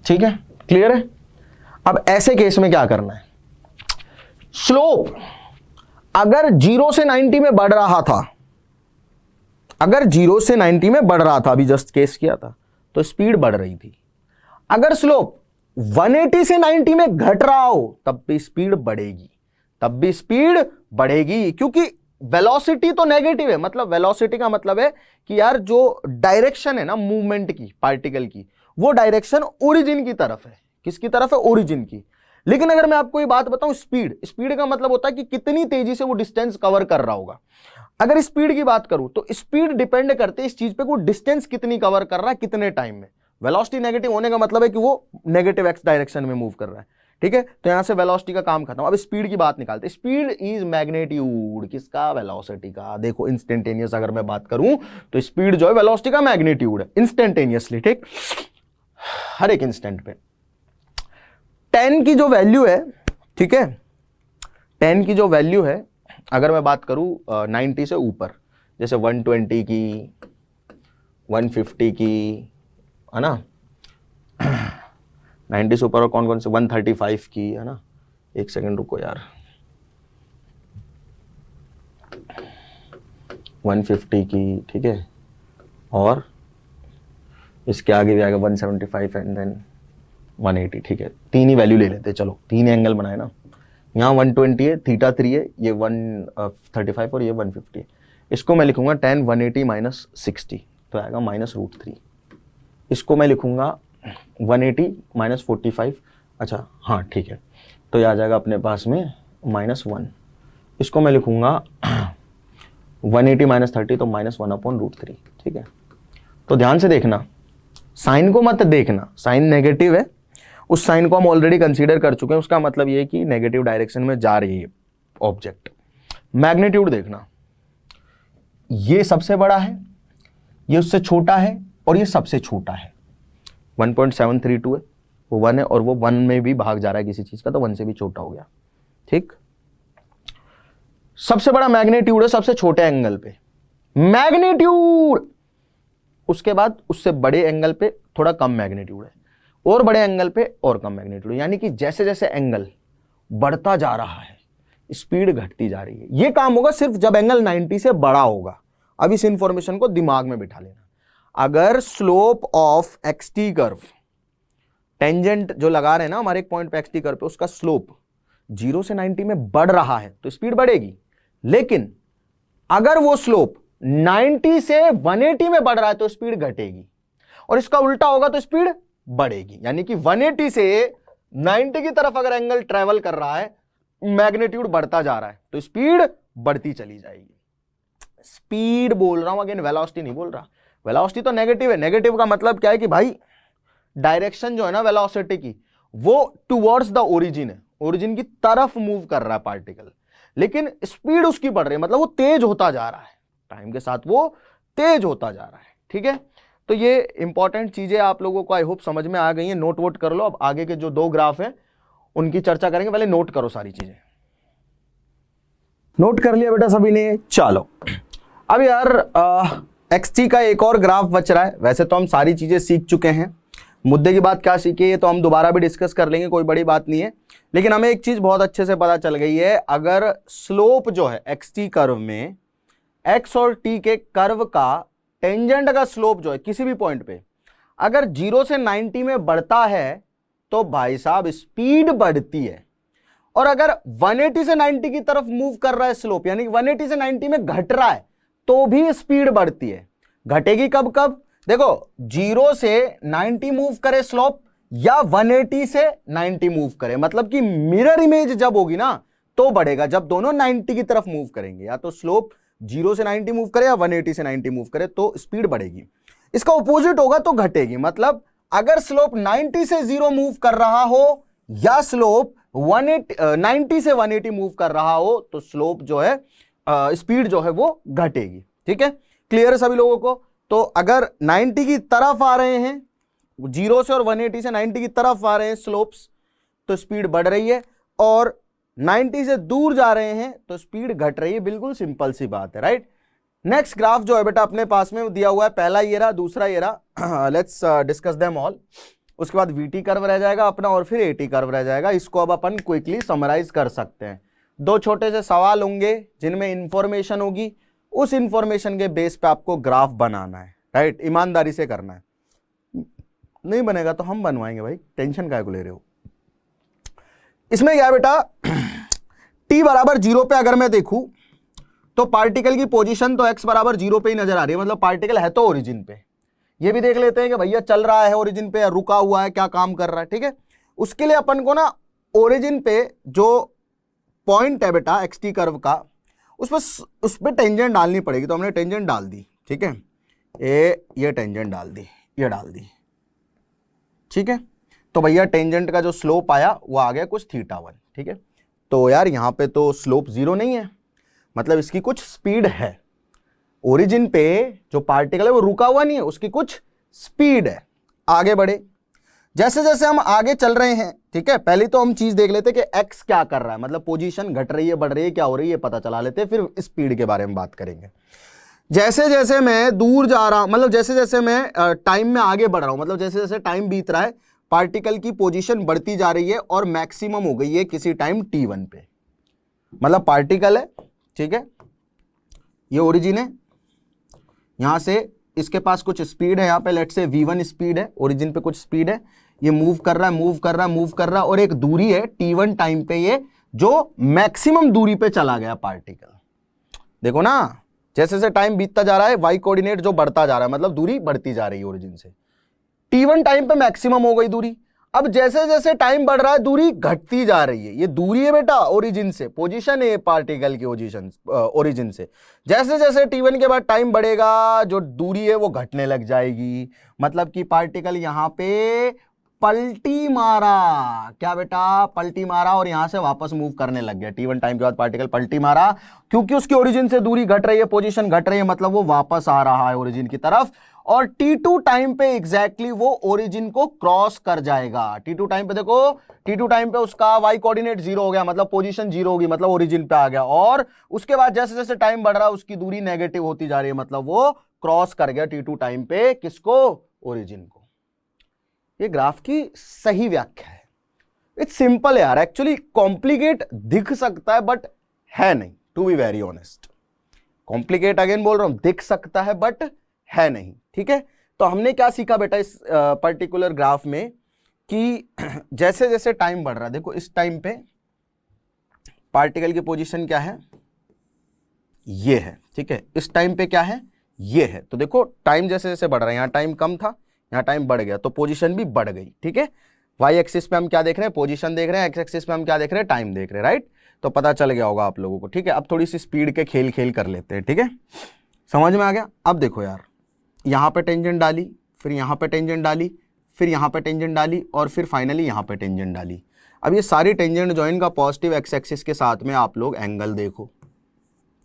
ठीक है, क्लियर है। अब ऐसे केस में क्या करना है? स्लोप अगर 0 से 90 में बढ़ रहा था, अगर 0 से 90 में बढ़ रहा था, अभी जस्ट केस किया था, तो स्पीड बढ़ रही थी। अगर स्लोप 180 से 90 में घट रहा हो तब भी स्पीड बढ़ेगी, तब भी स्पीड बढ़ेगी, क्योंकि वेलोसिटी तो नेगेटिव है। मतलब वेलोसिटी का मतलब है कि यार जो डायरेक्शन है ना मूवमेंट की पार्टिकल की, वो डायरेक्शन ओरिजिन की तरफ है। किसकी तरफ है? ओरिजिन की। लेकिन अगर मैं आपको ये बात बताऊं, स्पीड, स्पीड का मतलब होता है कि कितनी तेजी से वो डिस्टेंस कवर कर रहा होगा। अगर स्पीड की बात करूं तो स्पीड डिपेंड करते है इस चीज पे, वो डिस्टेंस कितनी कवर कर रहा है कितने टाइम में। वेलोसिटी नेगेटिव होने का मतलब है कि वो नेगेटिव एक्स डायरेक्शन में मूव कर रहा है, ठीक है। तो यहां से वेलोसिटी का काम खत्म। अब स्पीड की बात निकालते हैं। स्पीड इज मैग्नीट्यूड किसका? वेलोसिटी का। देखो इंस्टेंटेनियस अगर मैं बात करूं तो स्पीड जो है वेलोसिटी का मैग्नीट्यूड है इंस्टेंटेनियसली, ठीक, हर एक इंस्टेंट पे। 10 की जो वैल्यू है, ठीक है, 10 की जो वैल्यू है, अगर मैं बात करूं 90 से ऊपर, जैसे 120 की, 150 की, है ना, 90 से ऊपर और कौन कौन से, 135 की, है ना। एक सेकंड रुको यार, 150 की, ठीक है, और इसके आगे भी आएगा 175 एंड देन 180, ठीक है। तीन ही वैल्यू ले लेते हैं, चलो तीन एंगल बनाए ना। यहाँ 120 है, थीटा 3 है, ये 135 और ये 150 है। इसको मैं लिखूंगा tan 180 - 60, तो आएगा -√3। इसको मैं लिखूंगा 180 माइनस 45, अच्छा हाँ ठीक है, तो ये आ जाएगा अपने पास में -1। इसको मैं लिखूंगा 180 माइनस 30, तो -1/√3, ठीक है। तो ध्यान से देखना, साइन को मत देखना, साइन नेगेटिव है, उस साइन को हम ऑलरेडी कंसीडर कर चुके हैं, उसका मतलब ये है कि नेगेटिव डायरेक्शन में जा रही है ऑब्जेक्ट। मैग्नीट्यूड देखना, ये सबसे बड़ा है, ये उससे छोटा है, और ये सबसे छोटा है। 1.732 है, वो 1 है, और वो 1 में भी भाग जा रहा है किसी चीज का, तो 1 से भी छोटा हो गया, ठीक। सबसे बड़ा मैग्नीट्यूड है सबसे छोटे एंगल पे, मैग्नीट्यूड। उसके बाद उससे बड़े एंगल पे थोड़ा कम मैग्नीट्यूड है, और बड़े एंगल पे और कम मैग्नीट्यूड, यानी कि जैसे जैसे एंगल बढ़ता जा रहा है स्पीड घटती जा रही है। ये काम होगा सिर्फ जब एंगल 90 से बड़ा होगा। अब इस इंफॉर्मेशन को दिमाग में बिठा लेना। अगर slope of XT curve, tangent जो लगा रहे हैं ना हमारे एक पॉइंट पे एक्सटी कर्व पे, उसका स्लोप 0 से 90 में बढ़ रहा है तो स्पीड बढ़ेगी। लेकिन अगर वो स्लोप 90 से 180 में बढ़ रहा है तो स्पीड घटेगी, और इसका उल्टा होगा तो स्पीड बढ़ेगी। यानी कि 180 से 90 की तरफ अगर एंगल ट्रेवल कर रहा है, मैग्नीट्यूड बढ़ता जा रहा है, तो स्पीड बढ़ती चली जाएगी। स्पीड बोल रहा हूं, अगेन वेलोसिटी नहीं बोल रहा। वेलोसिटी तो नेगेटिव है। नेगेटिव का मतलब क्या है कि भाई डायरेक्शन जो है ना वेलोसिटी की, वो टुवर्ड्स द ओरिजिन है, ओरिजिन की तरफ मूव कर रहा है पार्टिकल, लेकिन स्पीड उसकी बढ़ रही है, मतलब वो तेज होता जा रहा है, टाइम के साथ वो तेज होता जा रहा है, ठीक है। तो ये इंपॉर्टेंट चीजें आप लोगों को आई होप समझ में आ गई हैं। नोट वोट कर लो। अब आगे के जो 2 ग्राफ हैं उनकी चर्चा करेंगे, पहले नोट करो सारी चीजें। नोट कर लिया बेटा सभी ने? चलो अब यार एक्सटी का एक और ग्राफ बच रहा है। वैसे तो हम सारी चीजें सीख चुके हैं, मुद्दे की बात क्या सीखी है तो हम दोबारा भी डिस्कस कर लेंगे, कोई बड़ी बात नहीं है। लेकिन हमें एक चीज बहुत अच्छे से पता चल गई है, अगर स्लोप जो है एक्सटी कर्व में, एक्स और टी के कर्व का टेंजेंट का स्लोप जो है किसी भी पॉइंट पे अगर 0 से 90 में बढ़ता है तो भाई साहब स्पीड बढ़ती है, और अगर 180 से 90 की तरफ मूव कर रहा है स्लोप, यानी 180 से 90 में घट रहा है तो भी स्पीड बढ़ती है। घटेगी कब कब? देखो 0 से 90 मूव करे स्लोप या 180 से 90 मूव करे, मतलब कि मिरर इमेज जब होगी ना तो बढ़ेगा, जब दोनों 90 की तरफ मूव करेंगे। या तो स्लोप 0 से 90 मूव करे या 180 से 90 मूव करे तो स्पीड बढ़ेगी। इसका ऑपोजिट होगा तो घटेगी। मतलब अगर स्लोप 90 से 0 मूव कर रहा हो या स्लोप 90 से 180 मूव कर रहा हो तो स्लोप जो है स्पीड जो है वो घटेगी। ठीक है, क्लियर है सभी लोगों को? तो अगर 90 की तरफ आ रहे हैं, 0 से और 180 से 90 की तरफ आ रहे हैं स्लोप्स, तो स्पीड बढ़ रही है, और 90 से दूर जा रहे हैं तो स्पीड घट रही है। बिल्कुल सिंपल सी बात है, राइट। नेक्स्ट ग्राफ जो है बेटा अपने पास में दिया हुआ है, पहला ये रहा, दूसरा ये रहा। Let's discuss them all. उसके बाद वीटी कर्व रह जाएगा अपना और फिर एटी कर्व रह जाएगा। इसको अब अपन क्विकली समराइज कर सकते हैं। 2 छोटे से सवाल होंगे जिनमें इंफॉर्मेशन होगी, उस इंफॉर्मेशन के बेस पे आपको ग्राफ बनाना है, राइट। ईमानदारी से करना है, नहीं बनेगा तो हम बनवाएंगे भाई, टेंशन काहे को ले रहे हो। इसमें क्या बेटा, t बराबर 0 पे अगर मैं देखूं तो पार्टिकल की पोजीशन तो x बराबर 0 पे ही नजर आ रही है, मतलब पार्टिकल है तो ओरिजिन पे। ये भी देख लेते हैं कि भैया चल रहा है ओरिजिन पे या रुका हुआ है, क्या काम कर रहा है। ठीक है, उसके लिए अपन को ना ओरिजिन पे जो पॉइंट है बेटा एक्सटी कर्व का, उस पर टेंजेंट डालनी पड़ेगी। तो हमने टेंजेंट डाल दी, ठीक है, ये टेंजेंट डाल दी, ये डाल दी, ठीक है। तो भैया टेंजेंट का जो स्लोप आया वो आ गया कुछ θ1, ठीक है। तो यार यहां पे तो स्लोप 0 नहीं है, मतलब इसकी कुछ स्पीड है। ओरिजिन पे जो पार्टिकल है वो रुका हुआ नहीं है, उसकी कुछ स्पीड है। आगे बढ़े, जैसे जैसे हम आगे चल रहे हैं, ठीक है, पहले तो हम चीज देख लेते हैं कि एक्स क्या कर रहा है, मतलब पोजीशन घट रही है, बढ़ रही है, क्या हो रही है, पता चला लेते हैं, फिर स्पीड के बारे में बात करेंगे। जैसे जैसे मैं दूर जा रहा हूं, मतलब जैसे जैसे मैं टाइम में आगे बढ़ रहा हूं, मतलब जैसे जैसे टाइम बीत रहा है, पार्टिकल की पोजीशन बढ़ती जा रही है और मैक्सिमम हो गई है किसी टाइम t1 पे। मतलब पार्टिकल है, ठीक है, ये ओरिजिन है, यहां से इसके पास कुछ स्पीड है, यहां पे लेट्स से v1 स्पीड है, ओरिजिन पे कुछ स्पीड है, ये मूव कर रहा है, मूव कर रहा है, मूव कर रहा है, और एक दूरी है t1 टाइम पे, ये जो मैक्सिमम दूरी पे चला गया पार्टिकल। देखो ना, जैसे जैसे टाइम बीतता जा रहा है वाई कोऑर्डिनेट जो बढ़ता जा रहा है, मतलब दूरी बढ़ती जा रही है ओरिजिन से। T1 टाइम पे मैक्सिमम हो गई दूरी। अब जैसे जैसे टाइम बढ़ रहा है दूरी घटती जा रही है। ये दूरी है बेटा ओरिजिन से, पोजीशन है पार्टिकल की ओरिजिन से। जैसे जैसे T1 के बाद टाइम बढ़ेगा जो दूरी है वो घटने लग जाएगी। मतलब कि पार्टिकल यहां पे पलटी मारा, क्या बेटा, पलटी मारा और यहां से वापस मूव करने लग गया। T1 टाइम के बाद पार्टिकल पलटी मारा क्योंकि उसकी ओरिजिन से दूरी घट रही है, पोजीशन घट रही है, मतलब वो वापस आ रहा है ओरिजिन की तरफ। और T2 टाइम पे एग्जैक्टली वो ओरिजिन को क्रॉस कर जाएगा। T2 टाइम पे देखो, T2 टाइम पे उसका y कोऑर्डिनेट 0 हो गया, मतलब पोजीशन 0 होगी, मतलब ओरिजिन पे आ गया। और उसके बाद जैसे जैसे टाइम बढ़ रहा है उसकी दूरी नेगेटिव होती जा रही है, मतलब वो क्रॉस कर गया T2 टाइम पे किसको, ओरिजिन को। ये ग्राफ की सही व्याख्या है। इट्स सिंपल है यार, एक्चुअली कॉम्प्लिकेट दिख सकता है बट है नहीं, to be very honest. Complicate again बोल रहा हूं, दिख सकता है बट है नहीं, ठीक है। तो हमने क्या सीखा बेटा इस पर्टिकुलर ग्राफ में कि जैसे जैसे टाइम बढ़ रहा है, देखो इस टाइम पे पार्टिकल की पोजीशन क्या है, ये है, ठीक है। इस टाइम पे क्या है, ये है। तो देखो टाइम जैसे जैसे बढ़ रहा है, यहां टाइम कम था, यहां टाइम बढ़ गया, तो पोजीशन भी बढ़ गई, ठीक है। वाई एक्सिस पे हम क्या देख रहे हैं, पोजीशन देख रहे हैं, एक्स एक्सिस पे हम क्या देख रहे हैं, टाइम देख रहे हैं, राइट। तो पता चल गया होगा आप लोगों को, ठीक है। अब थोड़ी सी स्पीड के खेल खेल कर लेते हैं, ठीक है, समझ में आ गया। अब देखो यार, यहां पे टेंजेंट डाली, फिर यहां पे टेंजेंट डाली, फिर यहां पे टेंजेंट डाली और फिर फाइनली यहां पे टेंजेंट डाली। अब ये सारी टेंजेंट जो इनका पॉजिटिव एक्स एक्सिस के साथ में आप लोग एंगल देखो,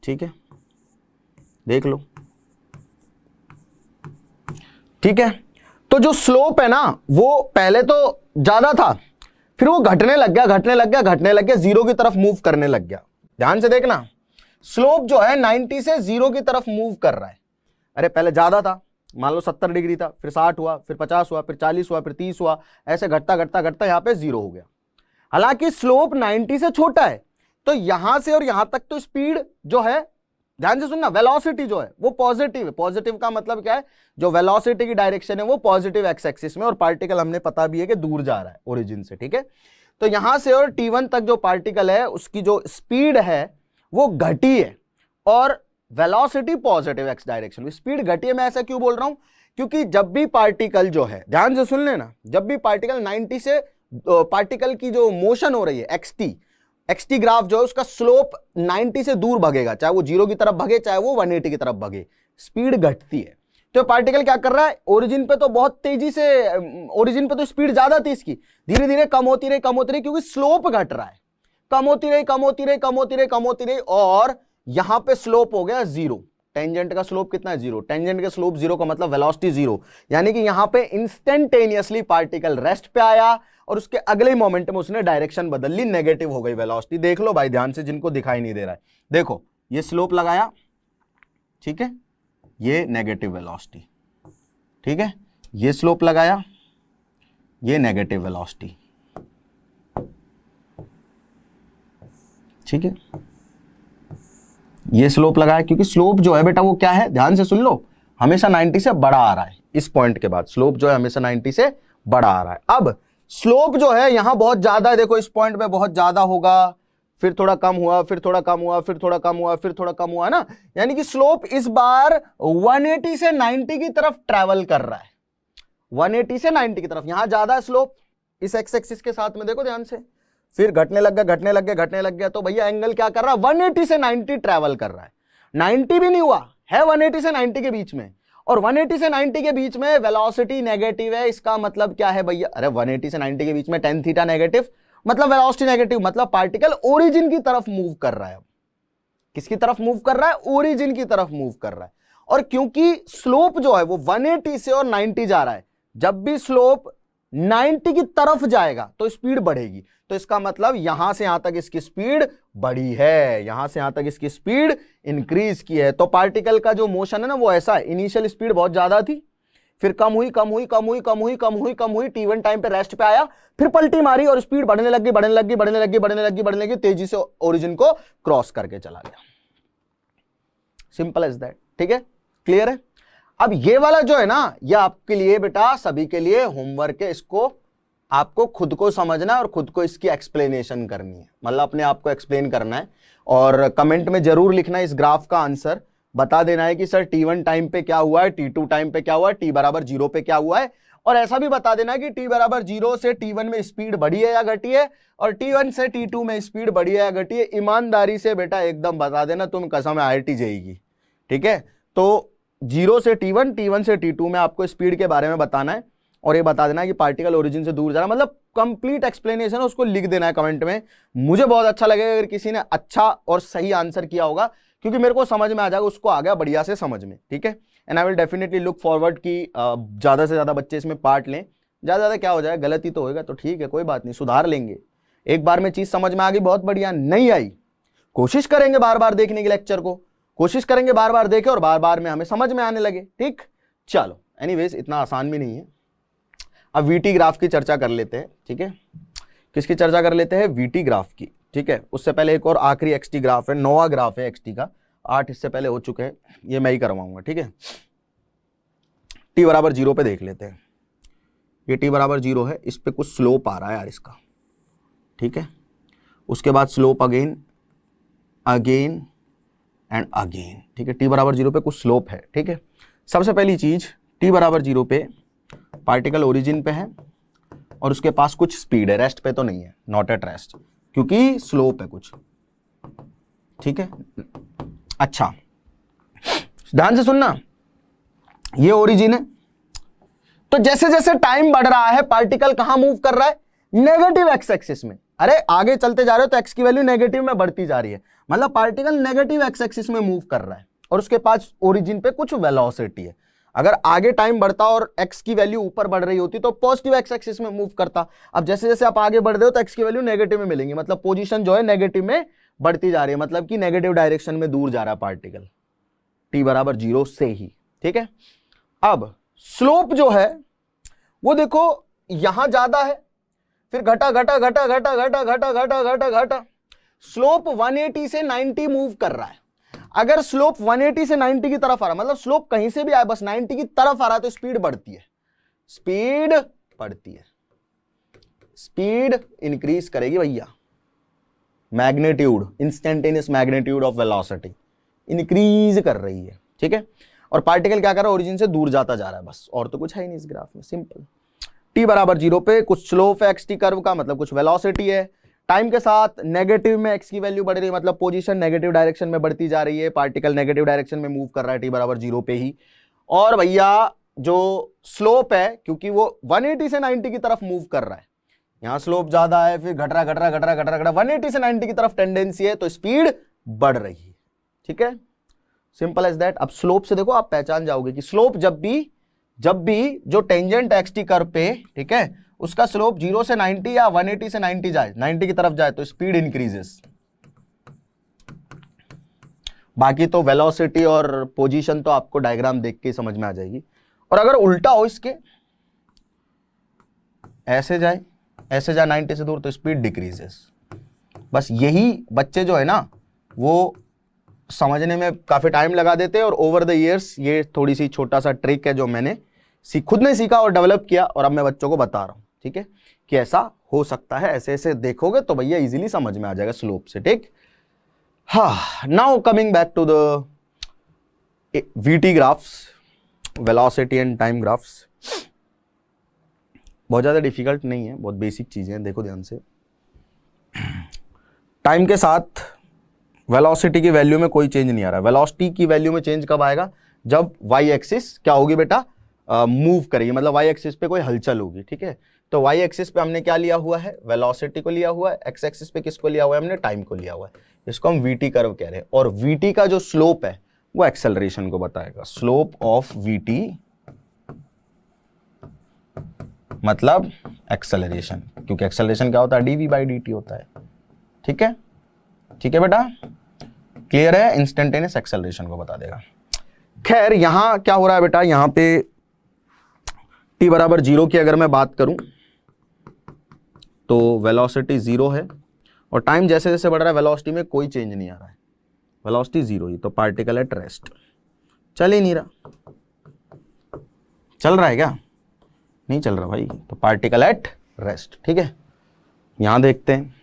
ठीक है, देख लो, ठीक है। तो जो स्लोप है ना वो पहले तो ज्यादा था, फिर वो घटने लग गया, घटने लग गया, घटने लग गया, जीरो की तरफ मूव करने लग गया। ध्यान से देखना, स्लोप जो है 90 से जीरो की तरफ मूव कर रहा है। अरे पहले ज्यादा था, मान लो 70 डिग्री था, फिर 60 हुआ, फिर 50 हुआ, फिर 40 हुआ, फिर 30 हुआ, ऐसे घटता घटता घटता यहां पे जीरो हो गया। हालांकि स्लोप 90 से छोटा है, तो यहां से और यहां तक तो स्पीड जो है, ध्यान से सुनना, वेलोसिटी जो है वो पॉजिटिव है। पॉजिटिव का मतलब क्या है, जो वेलोसिटी की डायरेक्शन है वो पॉजिटिव एक्स एक्सिस में, और पार्टिकल हमने पता भी है कि दूर जा रहा है ओरिजिन से, ठीक है। तो यहां से और T1 तक जो पार्टिकल है उसकी जो स्पीड है वो घटी है और वेलोसिटी पॉजिटिव एक्स डायरेक्शन में। स्पीड घटी है, मैं ऐसा क्यों बोल रहा हूं, क्योंकि जब भी पार्टिकल जो है, ध्यान से सुन लेना, जब भी पार्टिकल 90 से पार्टिकल की जो मोशन हो रही है एक्सटी ग्राफ जो है उसका स्लोप 90 से दूर भगेगा, चाहे वो जीरो की तरफ भगे चाहे वो 180 की तरफ भगे, स्पीड घटती है। तो पार्टिकल क्या कर रहा है, ओरिजिन पे तो बहुत तेजी से, ओरिजिन पे तो स्पीड ज्यादा थी इसकी, धीरे धीरे कम होती रही, कम होती रही, क्योंकि स्लोप घट रहा है, कम होती रही, कम होती रही, कम होती रही, कम होती रही, और यहां पे स्लोप हो गया जीरो। टेंजेंट का स्लोप कितना है, जीरो। टेंजेंट का स्लोप जीरो का मतलब वेलोसिटी जीरो, यानी कि यहां पे इंस्टेंटेनियसली पार्टिकल रेस्ट पे आया और उसके अगले मोमेंट में उसने डायरेक्शन बदल ली, नेगेटिव हो गई वेलोसिटी। देख लो भाई ध्यान से, जिनको दिखाई नहीं दे रहा है, देखो ये स्लोप लगाया, ठीक है, ये नेगेटिव वेलोसिटी, ठीक है, ये स्लोप लगाया, ये नेगेटिव वेलोसिटी, ठीक है, ये स्लोप लगाया, क्योंकि स्लोप जो है बेटा वो क्या है, ध्यान से सुन लो, हमेशा 90 से बड़ा आ रहा है। इस पॉइंट के बाद स्लोप जो है हमेशा 90 से बड़ा आ रहा है। अब स्लोप जो है यहां बहुत ज्यादा है, देखो इस पॉइंट पे बहुत ज्यादा होगा, फिर थोड़ा कम हुआ, फिर थोड़ा कम हुआ, फिर थोड़ा कम हुआ, फिर थोड़ा कम हुआ ना, यानी कि स्लोप इस बार 180 से 90 की तरफ ट्रेवल कर रहा है, 180 से 90 की तरफ। यहां ज्यादा है स्लोप इस एक्स एक्सिस के साथ में, देखो ध्यान से, फिर घटने लग गया, घटने लग गया, घटने लग गया, तो भैया एंगल क्या कर रहा है, 180 से 90 ट्रेवल कर रहा है। 90 भी नहीं हुआ है, 180 से 90 के बीच में, और 180 से 90 के बीच में वेलोसिटी नेगेटिव है। इसका मतलब क्या है भैया, अरे 180 से 90 के बीच में tan थीटा नेगेटिव, मतलब वेलोसिटी नेगेटिव, मतलब पार्टिकल ओरिजिन की तरफ मूव कर रहा है। किसकी तरफ मूव कर रहा है, ओरिजिन की तरफ मूव कर रहा है। और क्योंकि स्लोप जो है वो 180 से और 90 जा रहा है, जब भी स्लोप 90 की तरफ जाएगा तो स्पीड बढ़ेगी, तो इसका मतलब यहां से यहां तक इसकी स्पीड बढ़ी है, यहां से यहां तक इसकी स्पीड इंक्रीज की है। तो पार्टिकल का जो मोशन है ना वो ऐसा है, इनिशियल स्पीड बहुत ज्यादा थी, फिर कम हुई, कम हुई, कम हुई, कम हुई, कम हुई, कम हुई, T1 टाइम पे रेस्ट पे आया, फिर पलटी मारी और स्पीड बढ़ने लगी, बढ़ने लगी, बढ़ने लगी, बढ़ने लगी, बढ़ने लगी, तेजी से ओरिजिन को क्रॉस करके चला गया। सिंपल एज दैट, ठीक है, क्लियर है। अब ये वाला जो है ना, ये आपके लिए बेटा सभी के लिए होमवर्क है, इसको आपको खुद को समझना है और खुद को इसकी एक्सप्लेनेशन करनी है, मतलब अपने आप को एक्सप्लेन करना है, और कमेंट में जरूर लिखना है इस ग्राफ का आंसर, बता देना है कि सर T1 टाइम पे क्या हुआ है, T2 टाइम पे क्या हुआ है, T बराबर 0 पे क्या हुआ है, और ऐसा भी बता देना कि t बराबर 0 से t1 में स्पीड बढ़ी है या घटी है, और t1 से t2 में स्पीड बढ़ी है या घटी है। ईमानदारी से बेटा एकदम बता देना, तुम कसम IIT जाएगी, ठीक है। तो 0 से t1, t1 से t2 में आपको स्पीड के बारे में बताना है, और ये बता देना कि पार्टिकल ओरिजिन से दूर जा रहा है, मतलब कंप्लीट एक्सप्लेनेशन है, उसको लिख देना है कमेंट में। मुझे बहुत अच्छा लगेगा अगर किसी ने अच्छा और सही आंसर किया होगा, क्योंकि मेरे को समझ में आ जाएगा, उसको आ गया बढ़िया से समझ में, ठीक है। And I will definitely look forward कि ज़्यादा से ज़्यादा बच्चे इसमें पार्ट लें। ज़्यादा क्या हो जाए, गलती तो होएगा तो ठीक है, कोई बात नहीं, सुधार लेंगे। एक बार में चीज़ समझ में आ गई, बहुत बढ़िया, नहीं आई कोशिश करेंगे बार बार देखने के लेक्चर को, कोशिश करेंगे बार बार देखें और बार बार में हमें समझ में आने लगे, ठीक। चलो एनीवेज, इतना आसान भी नहीं है। अब वीटी ग्राफ की चर्चा कर लेते हैं, ठीक है। किसकी चर्चा कर लेते हैं, वीटी ग्राफ की, ठीक है। उससे पहले एक और आखिरी एक्सटी ग्राफ है, 9वां ग्राफ है एक्सटी का, 8 इससे पहले हो चुके हैं, ये मैं ही करवाऊंगा, ठीक है। टी बराबर 0 पे देख लेते हैं। ये टी बराबर 0 है, इस पे कुछ स्लोप आ रहा है यार इसका, ठीक है। उसके बाद slope again again and again, ठीक है। टी बराबर 0 पे कुछ स्लोप है, ठीक है। सबसे पहली चीज, टी बराबर 0 पे पार्टिकल ओरिजिन पे है और उसके पास कुछ स्पीड है, रेस्ट पे तो नहीं है, नॉट एट रेस्ट, क्योंकि स्लोप है कुछ, ठीक है। अच्छा ध्यान से सुनना, ये ओरिजिन है, तो जैसे जैसे टाइम बढ़ रहा है पार्टिकल कहां मूव कर रहा है, नेगेटिव एक्स एक्सिस में। अरे आगे चलते जा रहे हो तो एक्स की वैल्यू नेगेटिव में बढ़ती जा रही है, मतलब पार्टिकल नेगेटिव एक्स एक्सिस में मूव कर रहा है और उसके पास ओरिजिन पे कुछ वेलोसिटी है। अगर आगे टाइम बढ़ता और एक्स की वैल्यू ऊपर बढ़ रही होती तो पॉजिटिव एक्स एक्सिस में मूव करता। अब जैसे जैसे आप आगे बढ़ रहे हो तो एक्स की वैल्यू नेगेटिव में मिलेंगी, मतलब पोजीशन जो है नेगेटिव में बढ़ती जा रही है, मतलब कि नेगेटिव डायरेक्शन में दूर जा रहा है पार्टिकल, टी बराबर 0 से ही, ठीक है। अब स्लोप जो है वो देखो यहां ज्यादा है, फिर घटा घटा घटा घटा घटा घटा घटा घटा घटा, स्लोप 180 से 90 मूव कर रहा है। अगर स्लोप 180 से 90 की तरफ आ रहा है, मतलब स्लोप कहीं से भी आए बस 90 की तरफ आ रहा है, तो स्पीड बढ़ती है, स्पीड बढ़ती है, स्पीड इंक्रीज करेगी भैया। Magnitude, instantaneous magnitude of velocity increase कर रही है, ठीक है। और पार्टिकल क्या कर रहा है, ओरिजिन से दूर जाता जा रहा है, बस और तो कुछ है ही नहीं इस ग्राफ में, सिंपल। टी बराबर 0 पे कुछ स्लोप है एक्स टी कर्व का, मतलब कुछ वेलोसिटी है। टाइम के साथ नेगेटिव में एक्स की वैल्यू बढ़ रही है, मतलब पोजीशन नेगेटिव डायरेक्शन में बढ़ती जा रही है, पार्टिकल नेगेटिव डायरेक्शन में मूव कर रहा है टी बराबर 0 पे ही। और भैया जो स्लोप है, क्योंकि वो 180 से 90 की तरफ मूव कर रहा है, यहां स्लोप ज्यादा है, फिर घट रहा घट रहा घट रहा घट रहा घट रहा, 180 से 90 की तरफ टेंडेंसी है, तो स्पीड बढ़ रही है, ठीक है। Simple as that. अब स्लोप से देखो आप पहचान जाओगे कि स्लोप जब भी जो टेंजेंट एक्स टी कर्व पे, ठीक है, उसका स्लोप 0 से 90 या 180 से 90 जाए, 90 की तरफ जाए, तो स्पीड इंक्रीजेस। बाकी तो वेलोसिटी और पोजीशन तो आपको डायग्राम देख के समझ में आ जाएगी। और अगर उल्टा हो इसके, ऐसे जाए 90 से दूर, तो स्पीड डिक्रीजेस। बस यही बच्चे जो है ना वो समझने में काफी टाइम लगा देते हैं, और ओवर द इयर्स ये थोड़ी सी छोटा सा ट्रिक है जो मैंने खुद ने सीखा और डेवलप किया, और अब मैं बच्चों को बता रहा हूं, ठीक है, कि ऐसा हो सकता है, ऐसे ऐसे देखोगे तो भैया इजीली समझ में आ जाएगा स्लोप से, ठीक। हाँ, now coming back to the VT graphs, velocity and time graphs. बहुत ज्यादा डिफिकल्ट नहीं है, बहुत बेसिक चीजें हैं, देखो ध्यान से। टाइम के साथ वेलोसिटी की वैल्यू में कोई चेंज नहीं आ रहा है। वेलोसिटी की वैल्यू में चेंज कब आएगा, जब वाई एक्सिस क्या होगी बेटा, मूव करेगी, मतलब वाई एक्सिस पे कोई हलचल होगी, ठीक है। तो वाई एक्सिस पे हमने क्या लिया हुआ है, वेलोसिटी को लिया हुआ है, एक्स एक्सिस पे किसको लिया हुआ है, हमने टाइम को लिया हुआ है। इसको हम वीटी कर्व कह रहे हैं, और वीटी का जो स्लोप है वो एक्सेलरेशन को बताएगा। स्लोप ऑफ वीटी मतलब एक्सेलरेशन, क्योंकि एक्सेलरेशन क्या होता है, डीवी बाई डी टी होता है, ठीक है, ठीक है बेटा, क्लियर है। इंस्टेंटेनियस एक्सेलरेशन को बता देगा। खैर यहां क्या हो रहा है बेटा, यहां पे t बराबर 0 की अगर मैं बात करूं तो वेलोसिटी 0 है, और टाइम जैसे जैसे बढ़ रहा है वेलोसिटी में कोई चेंज नहीं आ रहा है, वेलोसिटी 0 ही, तो पार्टिकल एट रेस्ट। चल ही नहीं रहा, चल रहा है क्या, नहीं चल रहा भाई, तो पार्टिकल एट रेस्ट, ठीक है। यहां देखते हैं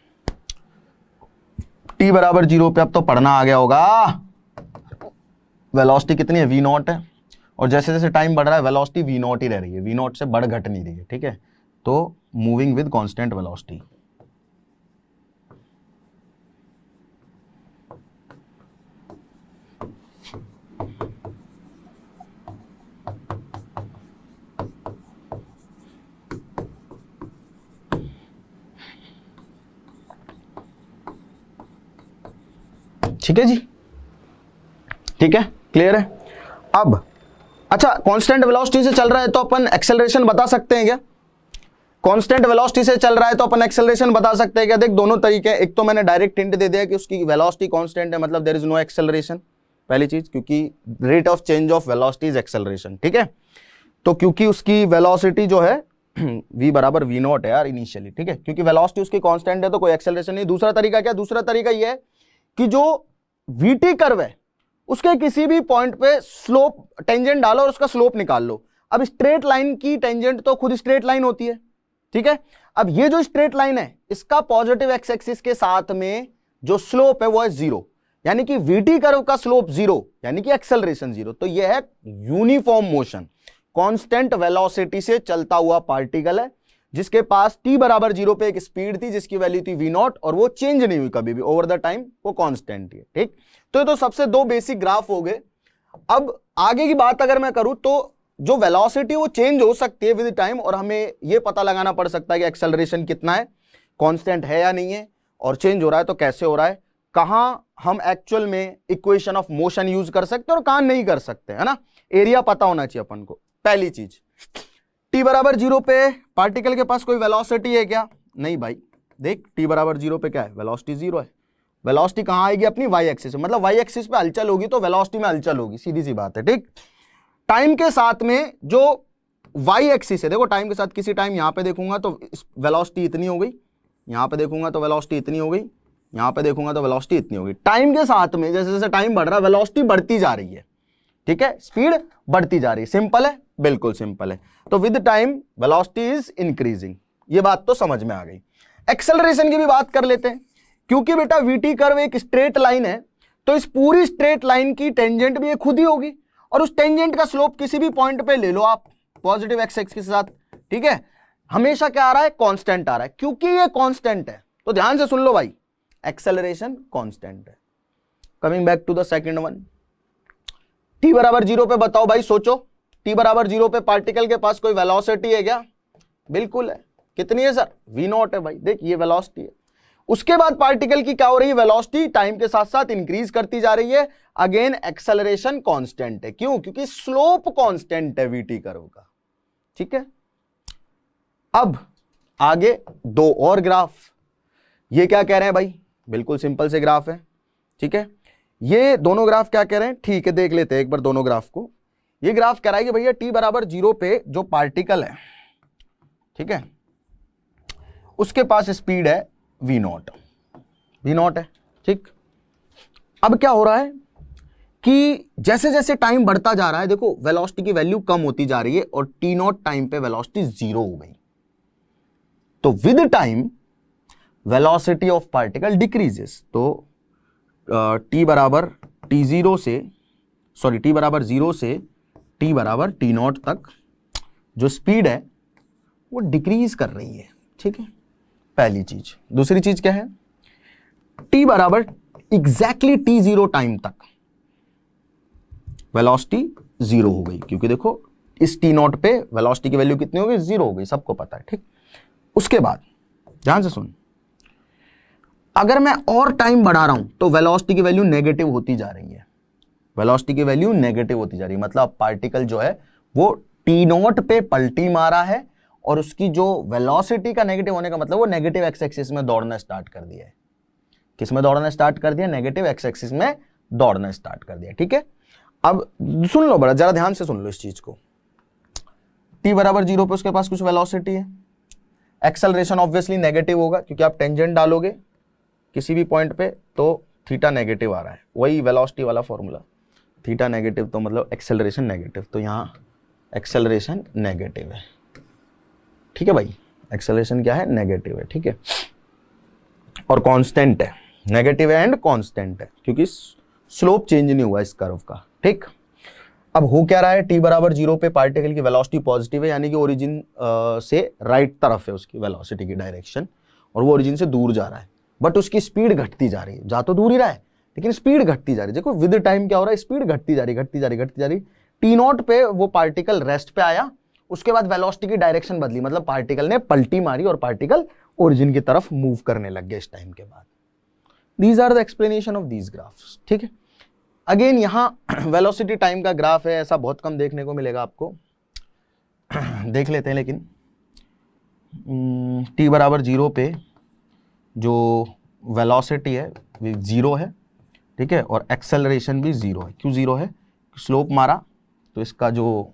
t बराबर 0 पे, अब तो पढ़ना आ गया होगा। वेलोसिटी कितनी है, v0 है, और जैसे जैसे टाइम बढ़ रहा है वेलोसिटी वी नॉट ही रह रही है, वी नॉट से बढ़ घट नहीं रही है, ठीक है। तो मूविंग विद कांस्टेंट वेलोसिटी। ठीक है जी, ठीक है, क्लियर है। अब अच्छा, कांस्टेंट वेलोसिटी से चल रहा है तो अपन एक्सेलरेशन बता सकते हैं क्या? कांस्टेंट वेलोसिटी से चल रहा है तो अपन एक्सेलरेशन बता सकते हैं क्या? देख दोनों तरीके हैं। एक तो मैंने डायरेक्ट हिंट दे दिया कि उसकी वेलोसिटी कांस्टेंट है, मतलब देयर इज नो एक्सेलरेशन, पहली चीज, क्योंकि rate of change of velocity is acceleration, ठीक है। तो क्योंकि उसकी वेलोसिटी जो है v बराबर वी नॉट है यार इनिशियली, ठीक है, क्योंकि वेलोसिटी उसकी कांस्टेंट है तो कोई एक्सेलरेशन नहीं। दूसरा तरीका क्या? दूसरा तरीका यह है कि जो वीटी कर्व है उसके किसी भी पॉइंट पे स्लोप टेंजेंट डालो और उसका स्लोप निकाल लो। अब स्ट्रेट लाइन की टेंजेंट तो खुद स्ट्रेट लाइन होती है, ठीक है। अब ये जो स्ट्रेट लाइन है इसका पॉजिटिव एक्स एक्सिस के साथ में जो स्लोप है वो है 0, यानी कि वीटी कर्व का स्लोप 0, यानी कि एक्सेलरेशन 0। तो ये है यूनिफॉर्म मोशन, कांस्टेंट वेलोसिटी से चलता हुआ पार्टिकल है जिसके पास t बराबर 0 पे एक स्पीड थी जिसकी वैल्यू थी v नॉट, और वो चेंज नहीं हुई कभी भी ओवर द टाइम, वो कांस्टेंट है, ठीक। तो ये तो सबसे दो बेसिक ग्राफ हो गए। अब आगे की बात अगर मैं करूं तो जो वेलोसिटी वो चेंज हो सकती है विद टाइम, और हमें ये पता लगाना पड़ सकता है कि एक्सेलरेशन कितना है, कांस्टेंट है या नहीं है, और चेंज हो रहा है तो कैसे हो रहा है, कहां हम एक्चुअल में इक्वेशन ऑफ मोशन यूज कर सकते हैं और कहां नहीं कर सकते, है ना। एरिया पता होना चाहिए अपन को। पहली चीज, t बराबर 0 पे पार्टिकल के पास कोई वेलोसिटी है क्या? नहीं भाई, देख t बराबर 0 पे क्या है, वेलोसिटी 0 है। वेलोसिटी कहां आएगी? अपनी y एक्सिस पे, मतलब y एक्सिस पे हलचल होगी तो वेलोसिटी में हलचल होगी, सीधी सी बात है, ठीक। टाइम के साथ में जो y एक्सिस है, देखो टाइम के साथ किसी टाइम यहां पे देखूंगा तो वेलोसिटी इतनी हो गई, यहां पे देखूंगा तो वेलोसिटी इतनी हो गई, यहां पे देखूंगा तो वेलोसिटी इतनी हो गई। टाइम के साथ में जैसे जैसे टाइम बढ़ रहा है वेलोसिटी बढ़ती जा रही है, ठीक है, स्पीड बढ़ती जा रही है। सिंपल है, बिल्कुल सिंपल है। तो with time velocity is increasing, ये बात तो समझ में आ गई। एक्सेलरेशन की भी बात कर लेते हैं, क्योंकि बेटा वीटी कर्व एक स्ट्रेट लाइन है तो इस पूरी स्ट्रेट लाइन की टेंजेंट भी ये खुद ही होगी, और उस टेंजेंट का स्लोप किसी भी पॉइंट पे ले लो आप पॉजिटिव एक्स एक्सिस के साथ, ठीक है, हमेशा क्या आ रहा है? कांस्टेंट आ रहा है। क्योंकि ये कांस्टेंट है तो ध्यान से सुन लो भाई, एक्सेलरेशन कांस्टेंट है। Coming back to the second one, t बराबर 0 पे बताओ भाई, सोचो, t बराबर 0 पे पार्टिकल के पास कोई वेलोसिटी है क्या? बिल्कुल है। कितनी है सर? v नॉट है भाई, देख ये वेलोसिटी है। उसके बाद पार्टिकल की क्या हो रही है? वेलोसिटी टाइम के साथ साथ इंक्रीज करती जा रही है। अगेन एक्सेलरेशन कांस्टेंट है। क्यों? क्योंकि स्लोप कांस्टेंट है वीटी कर्व का, ठीक है। अब आगे दो और ग्राफ, ये क्या कह रहे हैं भाई? बिल्कुल सिंपल से ग्राफ है, ठीक है। ये दोनों ग्राफ क्या कह रहे हैं? ठीक है, देख लेते हैं एक बार दोनों ग्राफ को। ये ग्राफ कह रहा है कि भैया t बराबर 0 पे जो पार्टिकल है, ठीक है, उसके पास स्पीड है v नॉट, v नॉट है, ठीक। अब क्या हो रहा है कि जैसे जैसे टाइम बढ़ता जा रहा है, देखो वेलोसिटी की वैल्यू कम होती जा रही है और t नॉट टाइम पे वेलोसिटी 0 हो गई। तो with time velocity of particle decreases. तो t बराबर t0 से, सॉरी t बराबर 0 से t बराबर t नॉट तक जो स्पीड है वो डिक्रीज कर रही है, ठीक है, पहली चीज। दूसरी चीज क्या है? t बराबर एग्जैक्टली t0 टाइम तक वेलोसिटी 0 हो गई, क्योंकि देखो इस t नॉट पे वेलोसिटी की वैल्यू कितनी हो गई? 0 हो गई, सबको पता है, ठीक। उसके बाद ध्यान से सुन, अगर मैं और टाइम बढ़ा रहा हूं तो वेलोसिटी की वैल्यू नेगेटिव होती जा रही है, वेलोसिटी की वैल्यू नेगेटिव होती जा रही है। मतलब पार्टिकल जो है वो टी नॉट पे पलटी मारा है और उसकी जो वेलोसिटी का नेगेटिव होने का मतलब वो नेगेटिव एक्स एक्सिस में दौड़ना स्टार्ट कर दिया है। किस में दौड़ना स्टार्ट कर दिया? नेगेटिव एक्स एक्सिस में दौड़ना स्टार्ट कर दिया, ठीक है। अब सुन लो बड़ा, जरा ध्यान से सुन लो इस चीज को। t बराबर 0 पे उसके पास कुछ वेलोसिटी है, एक्सेलरेशन ऑब्वियसली नेगेटिव होगा क्योंकि आप टेंजेंट डालोगे किसी भी पॉइंट पे तो थीटा नेगेटिव आ रहा है, वही वेलोसिटी वाला फॉर्मूला, थीटा नेगेटिव तो मतलब एक्सेलरेशन नेगेटिव, तो यहाँ एक्सेलरेशन नेगेटिव है, ठीक है भाई, एक्सेलरेशन क्या है? नेगेटिव है, ठीक है, और कांस्टेंट है, नेगेटिव है एंड कांस्टेंट है क्योंकि स्लोप चेंज नहीं हुआ इस कर्व का, ठीक। अब हो क्या रहा है, t बराबर 0 पे पार्टिकल की वेलोसिटी पॉजिटिव है, यानी कि ओरिजिन से राइट तरफ है उसकी वेलोसिटी की डायरेक्शन, और वो ओरिजिन से दूर जा रहा है, बट उसकी स्पीड घटती जा रही है, जा तो दूर ही रहा है लेकिन स्पीड घटती जा रही है। देखो विद टाइम क्या हो रहा है, स्पीड घटती जा रही घटती जा रही घटती जा रही। t0 पे वो पार्टिकल रेस्ट पे आया, उसके बाद वेलोसिटी की डायरेक्शन बदली, मतलब पार्टिकल ने पलटी मारी और पार्टिकल ओरिजिन की तरफ मूव करने लग गया इस टाइम के बाद। These are the explanation of these graphs, ठीक है। अगेन यहां वेलोसिटी टाइम का ग्राफ है, ऐसा बहुत कम देखने को मिलेगा आपको, देख लेते हैं। लेकिन t बराबर 0 पे जो वेलोसिटी है वो 0 है, ठीक है, और एक्सेलरेशन भी 0 है। क्यों 0 है, स्लोप मारा तो इसका जो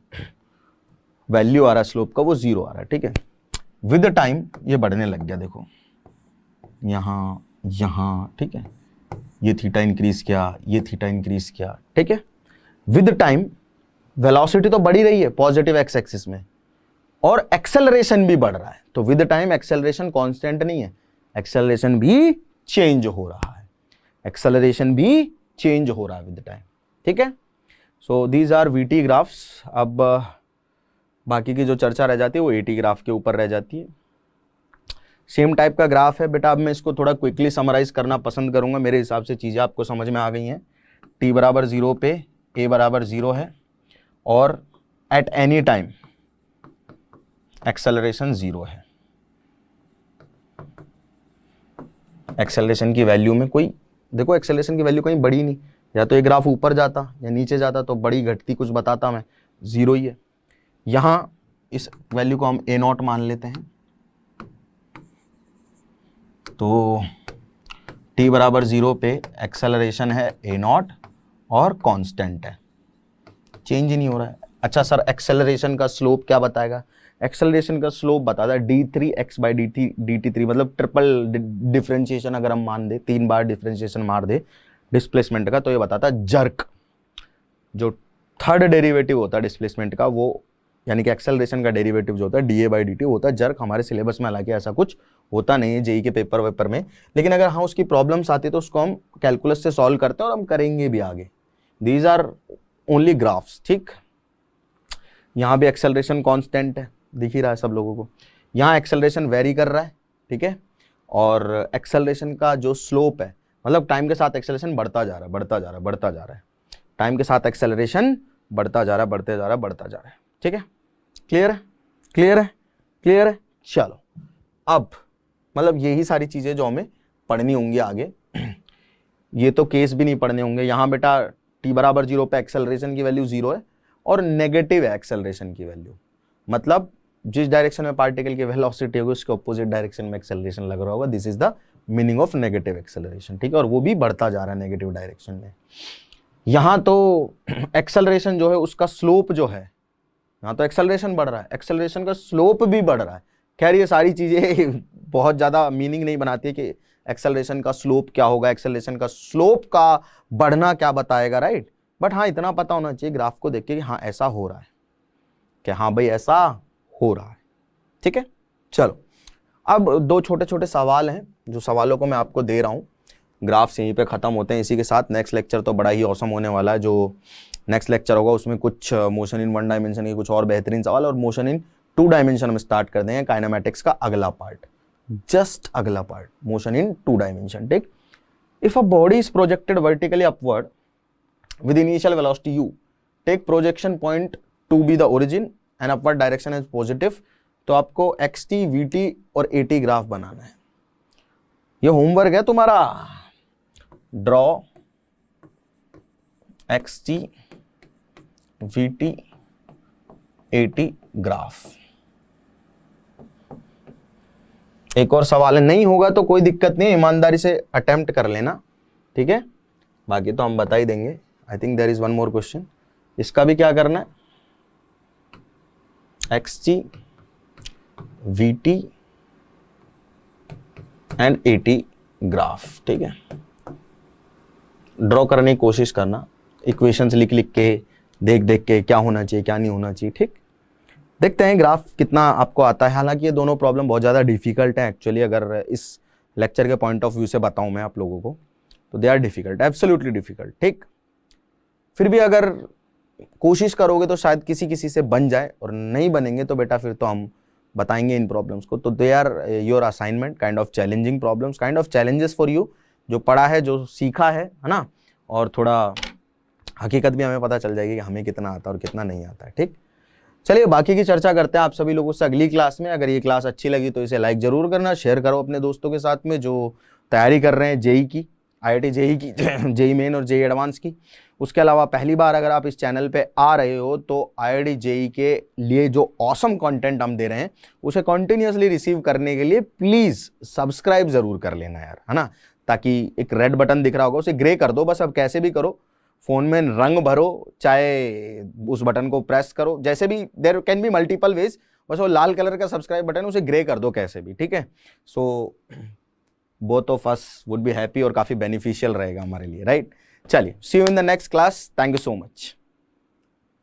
वैल्यू आ रहा है स्लोप का वो 0 आ रहा है, ठीक है। विद टाइम ये बढ़ने लग गया, देखो यहाँ यहाँ, ठीक है, ये थीटा इंक्रीज किया, ये थीटा इंक्रीज किया, ठीक है। विद टाइम वेलोसिटी तो बढ़ी रही है पॉजिटिव एक्स एक्सिस में, और एक्सेलरेशन भी बढ़ रहा है। तो विद टाइम एक्सेलरेशन कांस्टेंट नहीं है, एक्सेलरेशन भी चेंज हो रहा है, एक्सेलरेशन भी चेंज हो रहा है विद टाइम, ठीक है। So these are VT graphs. अब बाकी की जो चर्चा रह जाती है वो एटी ग्राफ के ऊपर रह जाती है। सेम टाइप का ग्राफ है बेटा। अब मैं इसको थोड़ा क्विकली समराइज करना पसंद करूंगा, मेरे हिसाब से चीज़ें आपको समझ में आ गई हैं। t बराबर 0 पे a बराबर 0 है, और एट एनी टाइम एक्सेलरेशन 0 है। एक्सेलरेशन की वैल्यू में कोई, देखो एक्सेलरेशन की वैल्यू कहीं बढ़ी नहीं, या तो ये ग्राफ ऊपर जाता या नीचे जाता तो बड़ी घटती कुछ बताता मैं, 0 ही है। यहां इस वैल्यू को हम a0 मान लेते हैं, तो t बराबर 0 पे एक्सेलरेशन है a0 और कांस्टेंट है, चेंज ही नहीं हो रहा है। अच्छा सर एक्सेलरेशन का स्लोप क्या बताएगा, एक्सेलरेशन का स्लोप बताता है d3x/dt3, मतलब ट्रिपल डिफरेंशिएशन अगर हम मान दे, 3 बार डिफरेंशिएशन मार दे डिस्प्लेसमेंट का, तो ये बताता है जर्क, जो थर्ड डेरिवेटिव होता है डिस्प्लेसमेंट का, वो यानी कि एक्सेलरेशन का डेरिवेटिव जो होता है da/dt होता है जर्क। हमारे सिलेबस में हालांकि ऐसा कुछ होता नहीं है जेई के पेपर वेपर में, लेकिन अगर हाँ उसकी प्रॉब्लम्स आती है तो उसको हम कैलकुलस से सॉल्व करते हैं और हम करेंगे भी आगे। दीज आर ओनली ग्राफ्स, ठीक। यहाँ भी एक्सेलरेशन कांस्टेंट है, दिख ही रहा है सब लोगों को। यहाँ एक्सेलरेशन वेरी कर रहा है, ठीक है, और एक्सेलरेशन का जो स्लोप है, मतलब टाइम के साथ एक्सेलरेशन बढ़ता जा रहा है, बढ़ता जा रहा है, बढ़ता जा रहा है, टाइम के साथ एक्सेलरेशन बढ़ता जा रहा है, बढ़ते जा रहा है, बढ़ता जा रहा है, ठीक है। क्लियर है, क्लियर है, क्लियर है। चलो अब मतलब यही सारी चीजें जो हमें पढ़नी होंगी आगे, ये तो केस भी नहीं पढ़ने होंगे। यहाँ बेटा t बराबर 0 पे एक्सेलरेशन की वैल्यू 0 है और नेगेटिव है एक्सेलरेशन की वैल्यू, मतलब जिस डायरेक्शन में पार्टिकल की वेलोसिटी होगी उसके ऑपोजिट डायरेक्शन में एक्सेलरेशन लग रहा होगा। This is the meaning of negative acceleration, ठीक है, और वो भी बढ़ता जा रहा है नेगेटिव डायरेक्शन में। यहाँ तो एक्सेलरेशन जो है उसका स्लोप जो है, यहाँ तो एक्सेलरेशन बढ़ रहा है, एक्सेलरेशन का स्लोप भी बढ़ रहा है। खैर ये सारी चीजें बहुत ज्यादा मीनिंग नहीं बनाती है कि एक्सेलरेशन का स्लोप क्या होगा, एक्सेलरेशन का स्लोप का बढ़ना क्या बताएगा, राइट। बट हाँ इतना पता होना चाहिए ग्राफ को देख के कि हाँ ऐसा हो रहा है, कि हाँ भाई ऐसा हो रहा है, ठीक है। चलो अब दो छोटे छोटे सवाल हैं, जो सवालों को मैं आपको दे रहा हूँ। ग्राफ्स यहीं पे खत्म होते हैं इसी के साथ। नेक्स्ट लेक्चर तो बड़ा ही औसम होने वाला है, जो नेक्स्ट लेक्चर होगा उसमें कुछ मोशन इन 1 डायमेंशन के कुछ और बेहतरीन सवाल, और मोशन इन 2 डायमेंशन में स्टार्ट कर देंगे काइनेमैटिक्स का अगला पार्ट, जस्ट अगला पार्ट, मोशन इन 2 डायमेंशन, ठीक। If a body is projected vertically upward with initial velocity u, take projection point to be the origin and upward direction is positive, तो आपको xt, vt और at graph बनाना है। ये homework है तुम्हारा, draw xt, vt, at graph. एक और सवाल है, नहीं होगा तो कोई दिक्कत नहीं, ईमानदारी से अटेम्प्ट कर लेना, ठीक है, बाकी तो हम बता ही देंगे। I think there is one more question, इसका भी क्या करना है, xt, vt and at graph, ठीक है। ड्रॉ करने की कोशिश करना, इक्वेशंस लिख लिख के, देख देख के क्या होना चाहिए क्या नहीं होना चाहिए, ठीक। देखते हैं ग्राफ कितना आपको आता है। हालांकि ये दोनों प्रॉब्लम बहुत ज़्यादा डिफिकल्ट है एक्चुअली, अगर इस लेक्चर के पॉइंट ऑफ व्यू से बताऊं मैं आप लोगों को, तो they are difficult, absolutely difficult, ठीक। फिर भी अगर कोशिश करोगे तो शायद किसी किसी से बन जाए, और नहीं बनेंगे तो बेटा फिर तो हम बताएंगे इन प्रॉब्लम्स को। तो they are your assignment, kind of challenging problems, kind of challenges for you. जो पढ़ा है, जो सीखा है ना, और थोड़ा हकीकत भी हमें पता चल जाएगी कि हमें कितना आता है और कितना नहीं आता है। ठीक, चलिए बाकी की चर्चा करते हैं आप सभी लोगों से अगली क्लास में। अगर ये क्लास अच्छी लगी तो इसे लाइक जरूर करना, शेयर करो अपने दोस्तों के साथ में जो तैयारी कर रहे हैं जेई की, IIT जेई की, जेई मेन और जेई एडवांस की। उसके अलावा पहली बार अगर आप इस चैनल पे आ रहे हो तो IIT जेई के लिए जो ऑसम कंटेंट हम दे रहे हैं उसे कंटिन्यूअसली रिसीव करने के लिए प्लीज़ सब्सक्राइब ज़रूर कर लेना यार, है ना। ताकि एक रेड बटन दिख रहा होगा उसे ग्रे कर दो, बस अब कैसे भी करो, फ़ोन में रंग भरो, चाहे उस बटन को प्रेस करो, जैसे भी, there can be multiple ways, बस वो लाल कलर का सब्सक्राइब बटन उसे ग्रे कर दो कैसे भी, ठीक है। So both of us would be happy और काफ़ी बेनिफिशियल रहेगा हमारे लिए, राइट। चलिए, see you in the next class, thank you so much.